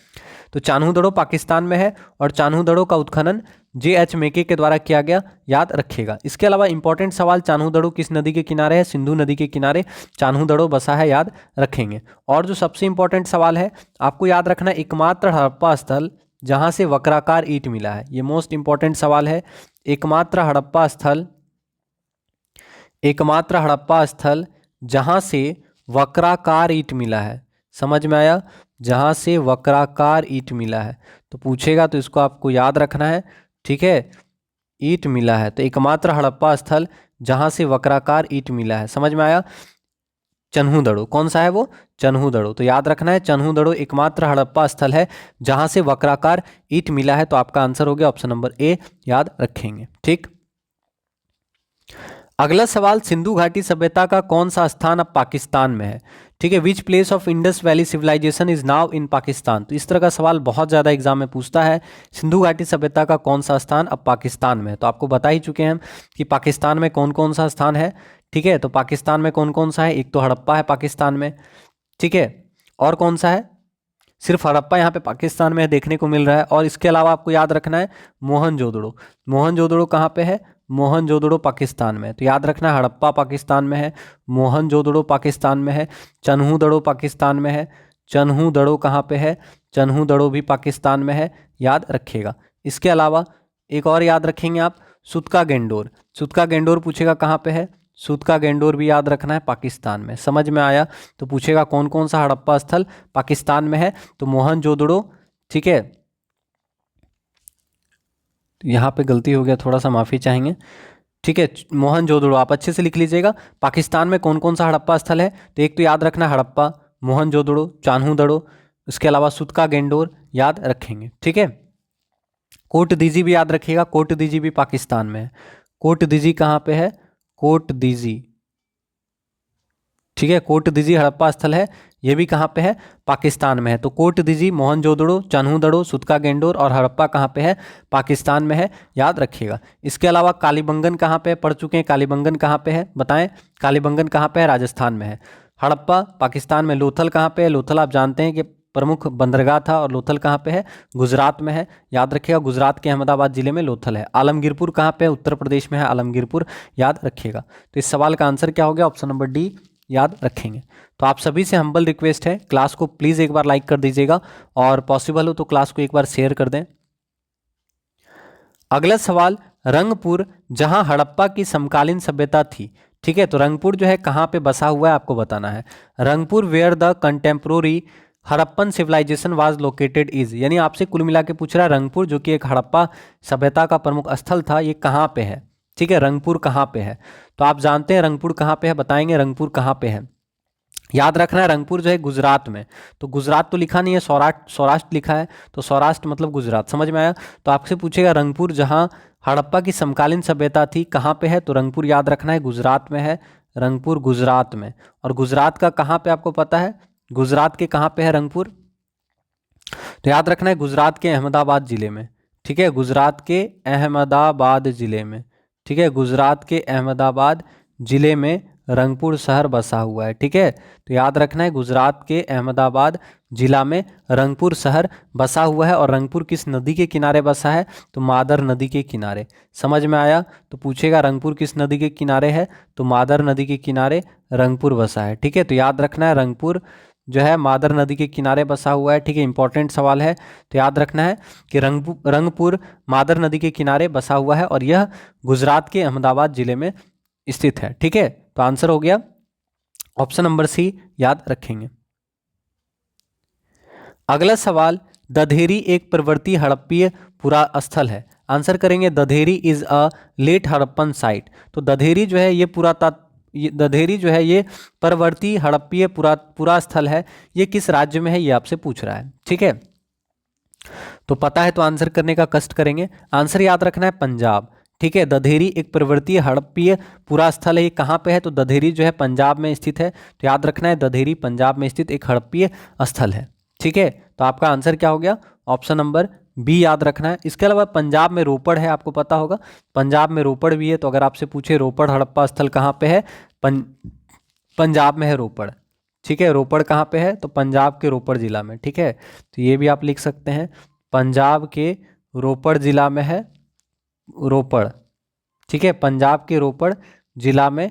तो चान्हू-दड़ो पाकिस्तान में है और चान्हू-दड़ो का उत्खनन J.H. मैके के द्वारा किया गया, याद रखिएगा। इसके अलावा इंपॉर्टेंट सवाल, चान्हू-दड़ो किस नदी के किनारे है, सिंधु नदी के किनारे चान्हू-दड़ो बसा है, याद रखेंगे। और जो सबसे इंपॉर्टेंट सवाल है आपको याद रखना, एकमात्र हड़प्पा स्थल जहां से वक्राकार ईंट मिला है, ये मोस्ट इंपॉर्टेंट सवाल है। एकमात्र हड़प्पा स्थल जहां से वक्राकार ईंट मिला है, समझ में आया, जहां से वक्राकार ईंट मिला है तो पूछेगा, तो इसको आपको याद रखना है। ठीक है, ईंट मिला है तो एकमात्र हड़प्पा स्थल जहां से वक्राकार ईंट मिला है, समझ में आया, चान्हू-दड़ो। कौन सा है वो, चान्हू-दड़ो। तो याद रखना है चान्हू-दड़ो एकमात्र हड़प्पा स्थल है जहां से वक्राकार ईंट मिला है। तो आपका आंसर हो गया ऑप्शन नंबर ए, याद रखेंगे। ठीक, अगला सवाल, सिंधु घाटी सभ्यता का कौन सा स्थान अब पाकिस्तान में है। ठीक है, which place of Indus valley civilization is now in Pakistan. तो इस तरह का सवाल बहुत ज़्यादा एग्जाम में पूछता है, सिंधु घाटी सभ्यता का कौन सा स्थान अब पाकिस्तान में है। तो आपको बता ही चुके हैं हम कि पाकिस्तान में कौन कौन सा स्थान है। ठीक है, तो पाकिस्तान में कौन कौन सा है, एक तो हड़प्पा है पाकिस्तान में। ठीक है, और कौन सा है, सिर्फ हड़प्पा यहाँ पे पाकिस्तान में देखने को मिल रहा है। और इसके अलावा आपको याद रखना है मोहनजोदड़ो। मोहनजोदड़ो कहाँ पे है, मोहनजोदड़ो पाकिस्तान में। तो याद रखना है हड़प्पा पाकिस्तान में है, मोहनजोदड़ो पाकिस्तान में है, चान्हू-दड़ो पाकिस्तान में है। चान्हू-दड़ो कहाँ पे है, चान्हू-दड़ो भी पाकिस्तान में है, याद रखिएगा। इसके अलावा एक और याद रखेंगे आप, सुतका गेंडोर। सुतका गेंडोर पूछेगा कहाँ पे है, सुतका गेंडोर भी याद रखना है पाकिस्तान में। समझ में आया, तो पूछेगा कौन कौन सा हड़प्पा स्थल पाकिस्तान में है, तो मोहनजोदड़ो। ठीक है, यहाँ पे गलती हो गया, थोड़ा सा माफ़ी चाहेंगे। ठीक है, मोहनजोदड़ो आप अच्छे से लिख लीजिएगा। पाकिस्तान में कौन कौन सा हड़प्पा स्थल है, तो एक तो याद रखना हड़प्पा, मोहनजोदड़ो, चान्हू-दड़ो, इसके अलावा सुतका गेंडोर याद रखेंगे। ठीक है, कोट दीजी भी याद रखिएगा, कोट दीजी भी पाकिस्तान में है। कोट दीजी कहाँ पे है, कोट दीजी। ठीक है, कोट दीजी हड़प्पा स्थल है, ये भी कहाँ पे है, पाकिस्तान में है। तो कोट दीजी, मोहनजोदड़ो, चान्हू-दड़ो, सुतका गेंडोर और हड़प्पा कहाँ पे है, पाकिस्तान में है, याद रखिएगा। इसके अलावा कालीबंगन कहाँ पे है, पढ़ चुके हैं, कालीबंगन कहाँ पे है, बताएं, कालीबंगन कहाँ पे है, राजस्थान में है। हड़प्पा पाकिस्तान में। लोथल कहाँ पे है, लोथल आप जानते हैं कि प्रमुख बंदरगाह था, और लोथल कहाँ पे है, गुजरात में है, याद रखिएगा। गुजरात के अहमदाबाद जिले में लोथल है। आलमगीरपुर कहाँ पे है, उत्तर प्रदेश में है आलमगीरपुर, याद रखिएगा। तो इस सवाल का आंसर क्या हो गया, ऑप्शन नंबर डी, याद रखेंगे। तो आप सभी से हम्बल रिक्वेस्ट है, क्लास को प्लीज़ एक बार लाइक कर दीजिएगा और पॉसिबल हो तो क्लास को एक बार शेयर कर दें। अगला सवाल, रंगपुर जहां हड़प्पा की समकालीन सभ्यता थी। ठीक है, तो रंगपुर जो है कहाँ पे बसा हुआ है आपको बताना है। Rangpur where the contemporary Harappan civilization was located is, यानी आपसे कुल मिला के पूछ रहा है रंगपुर जो कि एक हड़प्पा सभ्यता का प्रमुख स्थल था, ये कहाँ पे है। ठीक है, रंगपुर कहाँ पे है, तो आप जानते हैं रंगपुर कहाँ पे है, बताएंगे रंगपुर कहाँ पे है। याद रखना है रंगपुर जो है गुजरात में। तो गुजरात तो लिखा नहीं है, सौराष्ट्र लिखा है, तो सौराष्ट्र मतलब गुजरात, समझ में आया। तो आपसे पूछेगा रंगपुर जहाँ हड़प्पा की समकालीन सभ्यता थी कहाँ पे है, तो रंगपुर याद रखना है गुजरात में है, रंगपुर गुजरात में। और गुजरात का कहाँ पे आपको पता है, गुजरात के कहाँ पे है रंगपुर, तो याद रखना है गुजरात के अहमदाबाद जिले में। ठीक है, गुजरात के अहमदाबाद जिले में। ठीक है, गुजरात के अहमदाबाद जिले में रंगपुर शहर बसा हुआ है। ठीक है, तो याद रखना है गुजरात के अहमदाबाद जिला में रंगपुर शहर बसा हुआ है। और रंगपुर किस नदी के किनारे बसा है, तो मादर नदी के किनारे, समझ में आया। तो पूछेगा रंगपुर किस नदी के किनारे है, तो मादर नदी के किनारे रंगपुर बसा है। ठीक है, तो याद रखना है रंगपुर जो है मादर नदी के किनारे बसा हुआ है। ठीक है, इंपॉर्टेंट सवाल है, तो याद रखना है कि रंगपुर मादर नदी के किनारे बसा हुआ है और यह गुजरात के अहमदाबाद जिले में स्थित है। ठीक है, तो आंसर हो गया ऑप्शन नंबर सी, याद रखेंगे। अगला सवाल, दधेरी एक प्रवर्ती हड़प्पीय पुरा स्थल है। आंसर करेंगे Dadheri is a late Harappan site. तो दधेरी जो है ये दधेरी जो है ये परवर्ती हड़प्पीय पुरा स्थल है। ये किस राज्य में है, ये आपसे पूछ रहा है। ठीक है, तो पता है तो आंसर करने का कष्ट करेंगे। आंसर याद रखना है पंजाब। ठीक है। दधेरी एक पर्वतीय हड़प्पीय पुरा स्थल है, ये कहाँ पे है? तो दधेरी जो है पंजाब में स्थित है, तो याद रखना है दधेरी पंजाब में स्थित एक हड़प्पीय स्थल है। ठीक है, तो आपका आंसर क्या हो गया? ऑप्शन नंबर बी याद रखना है। इसके अलावा पंजाब में रोपड़ है, आपको पता होगा पंजाब में रोपड़ भी है। तो अगर आपसे पूछे रोपड़ हड़प्पा स्थल कहाँ पे है, पंजाब में है रोपड़। ठीक है, रोपड़ कहाँ पे है? तो पंजाब के रोपड़ जिला में। ठीक है, तो ये भी आप लिख सकते हैं, पंजाब के रोपड़ जिला में है रोपड़। ठीक है, पंजाब के रोपड़ जिला में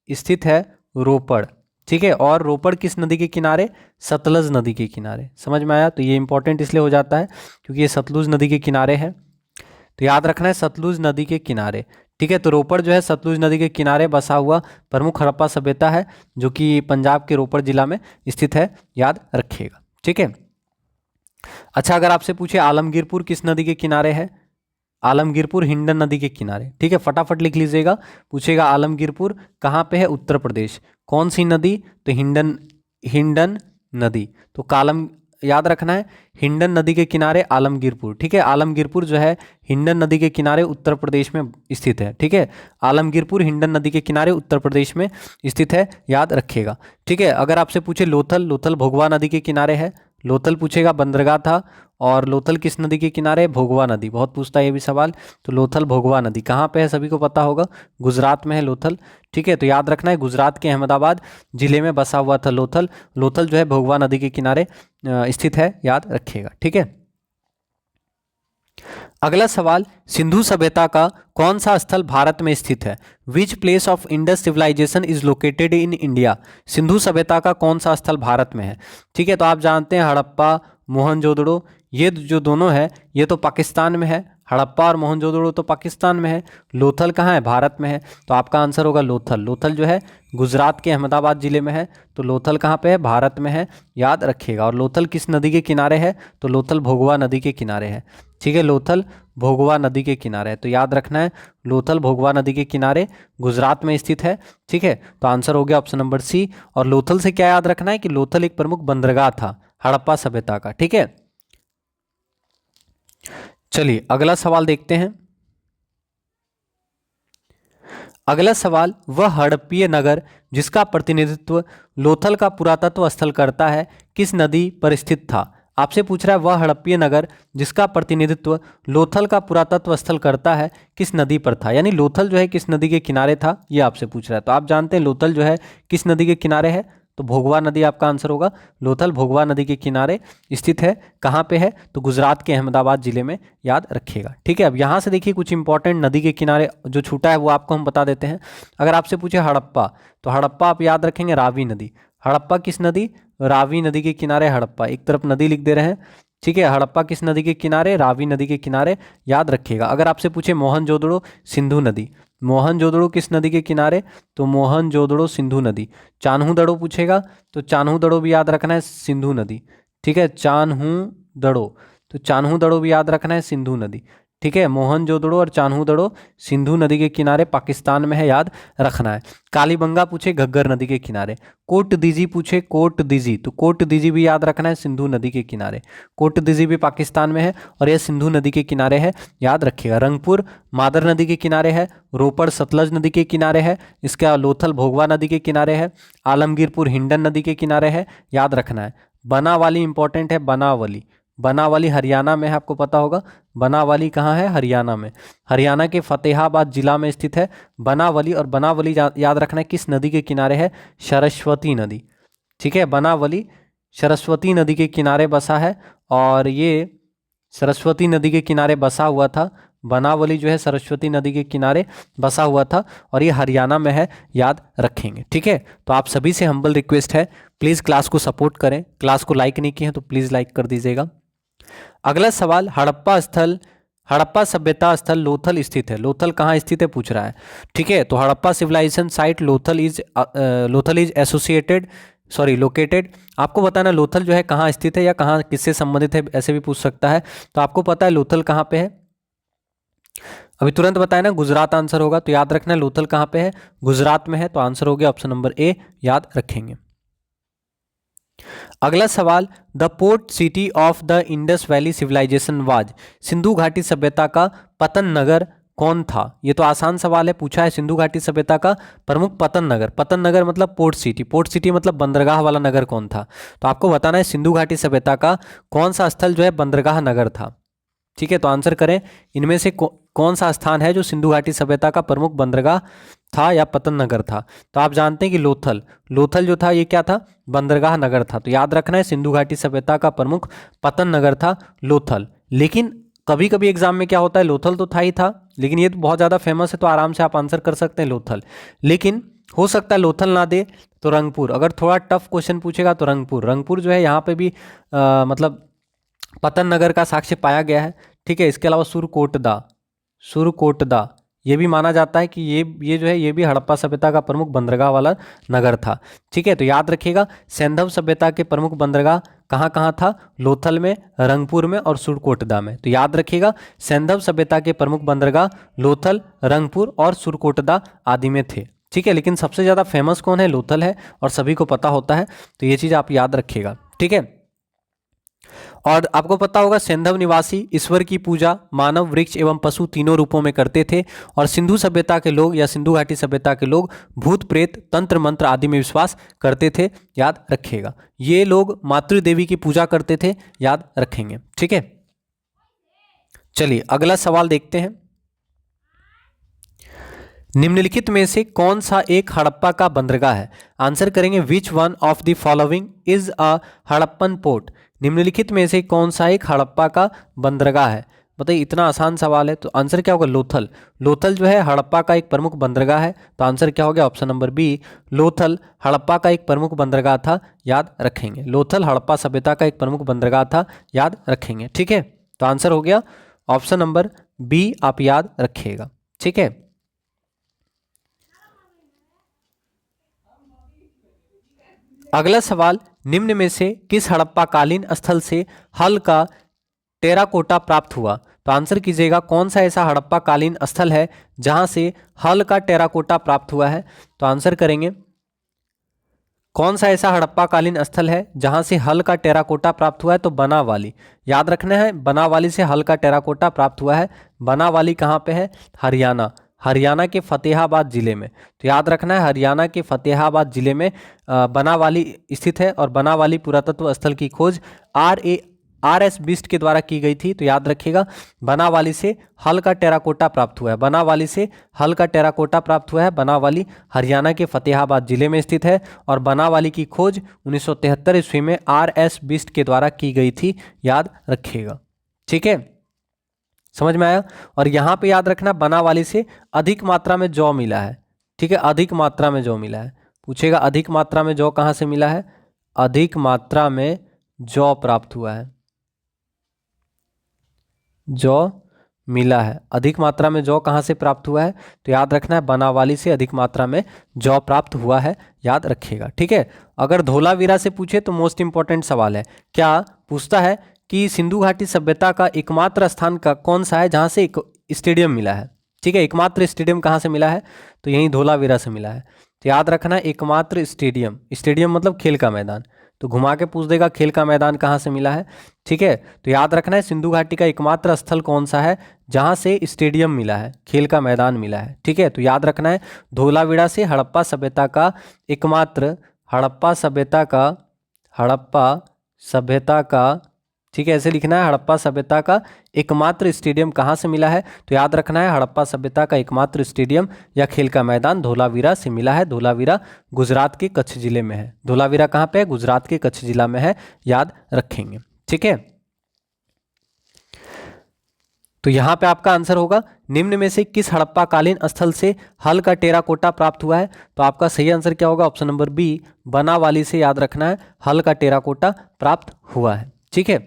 स्थित है रोपड़। ठीक है, और रोपड़ किस नदी के किनारे? सतलज नदी के किनारे। समझ में आया? तो ये इंपॉर्टेंट इसलिए हो जाता है क्योंकि ये सतलुज नदी के किनारे है, तो याद रखना है सतलुज नदी के किनारे। ठीक है, तो रोपड़ जो है सतलुज नदी के किनारे बसा हुआ प्रमुख हड़प्पा सभ्यता है, जो कि पंजाब के रोपड़ जिला में स्थित है, याद रखिएगा। ठीक है, अच्छा अगर आपसे पूछे आलमगीरपुर किस नदी के किनारे है? आलमगीरपुर हिंडन नदी के किनारे। ठीक है, फटाफट लिख लीजिएगा। पूछेगा आलमगीरपुर कहाँ पे है? उत्तर प्रदेश। कौन सी नदी? तो हिंडन, हिंडन नदी। तो कालम याद रखना है, हिंडन नदी के किनारे आलमगीरपुर। ठीक है, आलमगीरपुर जो है हिंडन नदी के किनारे उत्तर प्रदेश में स्थित है। ठीक है, आलमगीरपुर हिंडन नदी के किनारे उत्तर प्रदेश में स्थित है, याद रखिएगा। ठीक है, अगर आपसे पूछे लोथल, लोथल भोगवा नदी के किनारे है। लोथल पूछेगा बंदरगाह था, और लोथल किस नदी के किनारे? भोगवा नदी। बहुत पूछता है ये भी सवाल। तो लोथल भोगवा नदी कहाँ पे है? सभी को पता होगा, गुजरात में है लोथल। ठीक है, तो याद रखना है गुजरात के अहमदाबाद जिले में बसा हुआ था लोथल। लोथल जो है भोगवा नदी के किनारे स्थित है, याद रखिएगा। ठीक है, अगला सवाल, सिंधु सभ्यता का कौन सा स्थल भारत में स्थित है? Which place of Indus civilization is located in India? Sindhu सभ्यता का कौन सा स्थल भारत में है? ठीक है, तो आप जानते हैं हड़प्पा, मोहनजोदड़ो, ये जो दोनों है ये तो पाकिस्तान में है। हड़प्पा और मोहनजोदड़ो तो पाकिस्तान में है। लोथल कहाँ है? भारत में है। तो आपका आंसर होगा लोथल। लोथल जो है गुजरात के अहमदाबाद जिले में है। तो लोथल कहाँ पे है? भारत में है, याद रखिएगा। और लोथल किस नदी के किनारे है? तो लोथल भोगवा नदी के किनारे है। ठीक है, लोथल भोगवा नदी के किनारे है, तो याद रखना है लोथल भोगवा नदी के किनारे गुजरात में स्थित है। ठीक है, तो आंसर हो गया ऑप्शन नंबर सी। और लोथल से क्या याद रखना है कि लोथल एक प्रमुख बंदरगाह था हड़प्पा सभ्यता का। ठीक है, चलिए अगला सवाल देखते हैं। अगला सवाल, वह हड़प्पीय नगर जिसका प्रतिनिधित्व लोथल का पुरातत्व स्थल करता है किस नदी पर स्थित था? आपसे पूछ रहा है वह हड़प्पीय नगर जिसका प्रतिनिधित्व लोथल का पुरातत्व स्थल करता है किस नदी पर था, यानी लोथल जो है किस नदी के किनारे था, ये आपसे पूछ रहा है। तो आप जानते हैं लोथल जो है किस नदी के किनारे है? तो भोगवा नदी आपका आंसर होगा। लोथल भोगवा नदी के किनारे स्थित है। कहाँ पे है? तो गुजरात के अहमदाबाद जिले में, याद रखिएगा। ठीक है, अब यहाँ से देखिए कुछ इंपॉर्टेंट नदी के किनारे जो छूटा है वो आपको हम बता देते हैं। अगर आपसे पूछे हड़प्पा, तो हड़प्पा आप याद रखेंगे रावी नदी। हड़प्पा किस नदी? रावी नदी के किनारे हड़प्पा, एक तरफ नदी लिख दे रहे हैं। ठीक है, हड़प्पा किस नदी के किनारे? रावी नदी के किनारे, याद रखिएगा। अगर आपसे पूछे मोहनजोदड़ो, सिंधु नदी। मोहनजोदड़ो किस नदी के किनारे? तो मोहनजोदड़ो सिंधु नदी। चान्हू दड़ो पूछेगा तो चान्हू दड़ो भी याद रखना है, सिंधु नदी। ठीक है, चान्हू दड़ो, तो चान्हू दड़ो भी याद रखना है, सिंधु नदी। ठीक है, मोहनजोदड़ो और चान्हू दड़ो सिंधु नदी के किनारे पाकिस्तान में है, याद रखना है। कालीबंगा पूछे घग्गर नदी के किनारे। कोट दीजी पूछे कोट दीजी, तो कोट दीजी भी याद रखना है, सिंधु नदी के किनारे। कोट दीजी भी पाकिस्तान में है और यह सिंधु नदी के किनारे है, याद रखिएगा। रंगपुर मादर नदी के किनारे है। रोपड़ सतलज नदी के किनारे है। इसका लोथल भोगवा नदी के किनारे है। आलमगीरपुर हिंडन नदी के किनारे है, याद रखना है। बनावाली इंपॉर्टेंट है, बनावली। बनावाली हरियाणा में है, आपको पता होगा। बनावाली कहाँ है? हरियाणा में। हरियाणा के फतेहाबाद जिला में स्थित है बनावली। और बनावली याद रखना है किस नदी के किनारे है? सरस्वती नदी। ठीक है, बनावली सरस्वती नदी के किनारे बसा है, और ये सरस्वती नदी के किनारे बसा हुआ था। बनावली जो है सरस्वती नदी के किनारे बसा हुआ था, और ये हरियाणा में है, याद रखेंगे। ठीक है, तो आप सभी से हम्बल रिक्वेस्ट है, प्लीज़ क्लास को सपोर्ट करें। क्लास को लाइक नहीं किए हैं तो प्लीज़ लाइक कर दीजिएगा। अगला सवाल, हड़प्पा स्थल, हड़प्पा सभ्यता स्थल लोथल स्थित है। लोथल कहाँ स्थित है पूछ रहा है। ठीक है, तो Harappa civilization site Lothal is associated located. आपको बताना लोथल जो है कहाँ स्थित है या कहाँ किससे संबंधित है, ऐसे भी पूछ सकता है। तो आपको पता है लोथल कहाँ पे है? अभी तुरंत बताए ना, गुजरात आंसर होगा। तो याद रखना है लोथल कहाँ पे है? गुजरात में है। तो आंसर हो गया ऑप्शन नंबर ए, याद रखेंगे। अगला सवाल, the port city of the Indus valley civilization was. Sindhu घाटी सभ्यता का पतन नगर कौन था? ये तो आसान सवाल है, पूछा है सिंधु घाटी सभ्यता का प्रमुख पतन नगर। पतन नगर मतलब पोर्ट सिटी, पोर्ट सिटी मतलब बंदरगाह वाला नगर कौन था? तो आपको बताना है सिंधु घाटी सभ्यता का कौन सा स्थल जो है बंदरगाह नगर था। ठीक है, तो आंसर करें इनमें से कौन सा स्थान है जो सिंधु घाटी सभ्यता का प्रमुख बंदरगाह था या पतन नगर था? तो आप जानते हैं कि लोथल, लोथल जो था ये क्या था? बंदरगाह नगर था। तो याद रखना है सिंधु घाटी सभ्यता का प्रमुख पतन नगर था लोथल। लेकिन कभी कभी एग्जाम में क्या होता है, लोथल तो था ही था, लेकिन ये तो बहुत ज़्यादा फेमस है तो आराम से आप आंसर कर सकते हैं लोथल। लेकिन हो सकता है लोथल ना दे तो रंगपुर, अगर थोड़ा टफ क्वेश्चन पूछेगा तो रंगपुर, रंगपुर जो है यहाँ पे भी मतलब पतन नगर का साक्ष्य पाया गया है। ठीक है, इसके अलावा सुरकोटदा, सुरकोटदा ये भी माना जाता है कि ये जो है ये भी हड़प्पा सभ्यता का प्रमुख बंदरगाह वाला नगर था। ठीक है, तो याद रखिएगा सैंधव सभ्यता के प्रमुख बंदरगाह कहाँ कहाँ था? लोथल में, रंगपुर में और सुरकोटदा में। तो याद रखिएगा सैंधव सभ्यता के प्रमुख बंदरगाह लोथल, रंगपुर और सुरकोटदा आदि में थे। ठीक है, लेकिन सबसे ज़्यादा फेमस कौन है? लोथल है और सभी को पता होता है, तो ये चीज़ आप याद रखिएगा। ठीक है, और आपको पता होगा सैंधव निवासी ईश्वर की पूजा मानव, वृक्ष एवं पशु तीनों रूपों में करते थे। और सिंधु सभ्यता के लोग या सिंधु घाटी सभ्यता के लोग भूत प्रेत, तंत्र मंत्र आदि में विश्वास करते थे, याद रखिएगा। ये लोग मातृ देवी की पूजा करते थे, याद रखेंगे। ठीक है, चलिए अगला सवाल देखते हैं। निम्नलिखित में से कौन सा एक हड़प्पा का बंदरगाह है? आंसर करेंगे which one of the following is a Harappan port. निम्नलिखित में से कौन सा एक हड़प्पा का बंदरगाह है? बताइए, इतना आसान सवाल है, तो आंसर क्या होगा? लोथल। लोथल जो है हड़प्पा का एक प्रमुख बंदरगाह है, तो आंसर क्या हो गया? Option number B, Lothal Harappa का एक प्रमुख बंदरगाह था, याद रखेंगे। लोथल हड़प्पा सभ्यता का एक प्रमुख बंदरगाह था, याद रखेंगे। ठीक है, तो आंसर हो गया ऑप्शन नंबर बी, आप याद रखिएगा। ठीक है, अगला सवाल, निम्न में से किस हड़प्पा कालीन स्थल से हल का टेराकोटा प्राप्त हुआ? तो आंसर कीजिएगा कौन सा ऐसा हड़प्पा कालीन स्थल है जहां से हल का टेराकोटा प्राप्त हुआ है? तो आंसर करेंगे कौन सा ऐसा हड़प्पा कालीन स्थल है जहां से हल का टेराकोटा प्राप्त हुआ है? तो बनावाली, याद रखना है बनावाली से हल का टेराकोटा प्राप्त हुआ है। बनावाली कहाँ पे है? हरियाणा, हरियाणा के फतेहाबाद जिले में। तो याद रखना है हरियाणा के फतेहाबाद जिले में बनावाली स्थित है। और बनावाली पुरातत्व स्थल की खोज RS बिस्ट के द्वारा की गई थी। तो याद रखिएगा बनावाली से हल का टेराकोटा प्राप्त हुआ है, बनावाली से हल का टेराकोटा प्राप्त हुआ है। बनावाली हरियाणा के फतेहाबाद जिले में स्थित है और बनावाली की खोज 1973 ईस्वी में RS बिस्ट के द्वारा की गई थी, याद रखिएगा। ठीक है, समझ में आया? और यहाँ पे याद रखना बनावाली से अधिक मात्रा में जौ मिला है। ठीक है, अधिक मात्रा में जौ मिला है। पूछेगा अधिक मात्रा में जौ कहाँ से मिला है? अधिक मात्रा में जौ प्राप्त हुआ है, जौ मिला है। अधिक मात्रा में जौ कहाँ से प्राप्त हुआ है? तो याद रखना है बनावाली से अधिक मात्रा में जौ प्राप्त हुआ है, याद रखिएगा। ठीक है, अगर धोलावीरा से पूछे तो मोस्ट इंपॉर्टेंट सवाल है, क्या पूछता है कि सिंधु घाटी सभ्यता का एकमात्र स्थान का कौन सा है जहाँ से एक स्टेडियम मिला है? ठीक है, एकमात्र स्टेडियम कहाँ से मिला है? तो यहीं धोलावीरा से मिला है। तो याद रखना है एकमात्र स्टेडियम, स्टेडियम मतलब खेल का मैदान, तो घुमा के पूछ देगा खेल का मैदान कहाँ से मिला है। ठीक है, तो याद रखना है सिंधु घाटी का एकमात्र स्थल कौन सा है जहाँ से स्टेडियम मिला है, खेल का मैदान मिला है। ठीक है, तो याद रखना है धोलावीरा से हड़प्पा सभ्यता का एकमात्र, हड़प्पा सभ्यता का ठीक है, ऐसे लिखना है हड़प्पा सभ्यता का एकमात्र स्टेडियम कहाँ से मिला है? तो याद रखना है हड़प्पा सभ्यता का एकमात्र स्टेडियम या खेल का मैदान धोलावीरा से मिला है। धोलावीरा गुजरात के कच्छ जिले में है। धोलावीरा कहाँ पे है? गुजरात के कच्छ जिला में है, याद रखेंगे। ठीक है, तो यहाँ पे आपका आंसर होगा निम्न में से किस हड़प्पा कालीन स्थल से हल का टेराकोटा प्राप्त हुआ है? तो आपका सही आंसर क्या होगा? ऑप्शन नंबर बी, बनावाली से, याद रखना है हल का टेराकोटा प्राप्त हुआ है। ठीक है,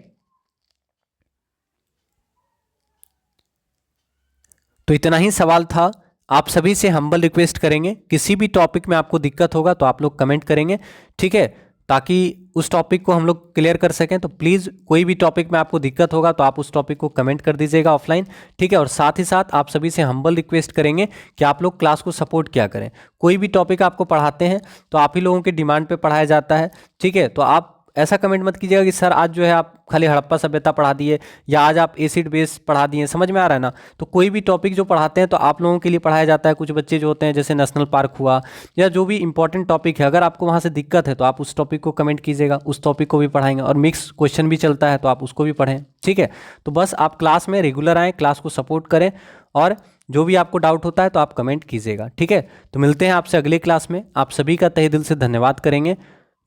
तो इतना ही सवाल था। आप सभी से हम्बल रिक्वेस्ट करेंगे किसी भी टॉपिक में आपको दिक्कत होगा तो आप लोग कमेंट करेंगे, ठीक है, ताकि उस टॉपिक को हम लोग क्लियर कर सकें। तो प्लीज़ कोई भी टॉपिक में आपको दिक्कत होगा तो आप उस टॉपिक को कमेंट कर दीजिएगा ऑफलाइन, ठीक है। और साथ ही साथ आप सभी से हम्बल रिक्वेस्ट करेंगे कि आप लोग क्लास को सपोर्ट किया करें। कोई भी टॉपिक आपको पढ़ाते हैं तो आप ही लोगों के डिमांड पे पढ़ाया जाता है, ठीक है। तो आप ऐसा कमेंट मत कीजिएगा कि सर आज जो है आप खाली हड़प्पा सभ्यता पढ़ा दिए या आज आप एसिड बेस पढ़ा दिए, समझ में आ रहा है ना। तो कोई भी टॉपिक जो पढ़ाते हैं तो आप लोगों के लिए पढ़ाया जाता है। कुछ बच्चे जो होते हैं जैसे नेशनल पार्क हुआ या जो भी इंपॉर्टेंट टॉपिक है, अगर आपको वहाँ से दिक्कत है तो आप उस टॉपिक को कमेंट कीजिएगा, उस टॉपिक को भी पढ़ाएंगे। और मिक्स क्वेश्चन भी चलता है तो आप उसको भी पढ़ें, ठीक है। तो बस आप क्लास में रेगुलर आएँ, क्लास को सपोर्ट करें और जो भी आपको डाउट होता है तो आप कमेंट कीजिएगा, ठीक है। तो मिलते हैं आपसे अगले क्लास में। आप सभी का तहे दिल से धन्यवाद करेंगे।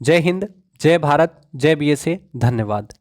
जय हिंद, जय भारत, जय BSA, धन्यवाद।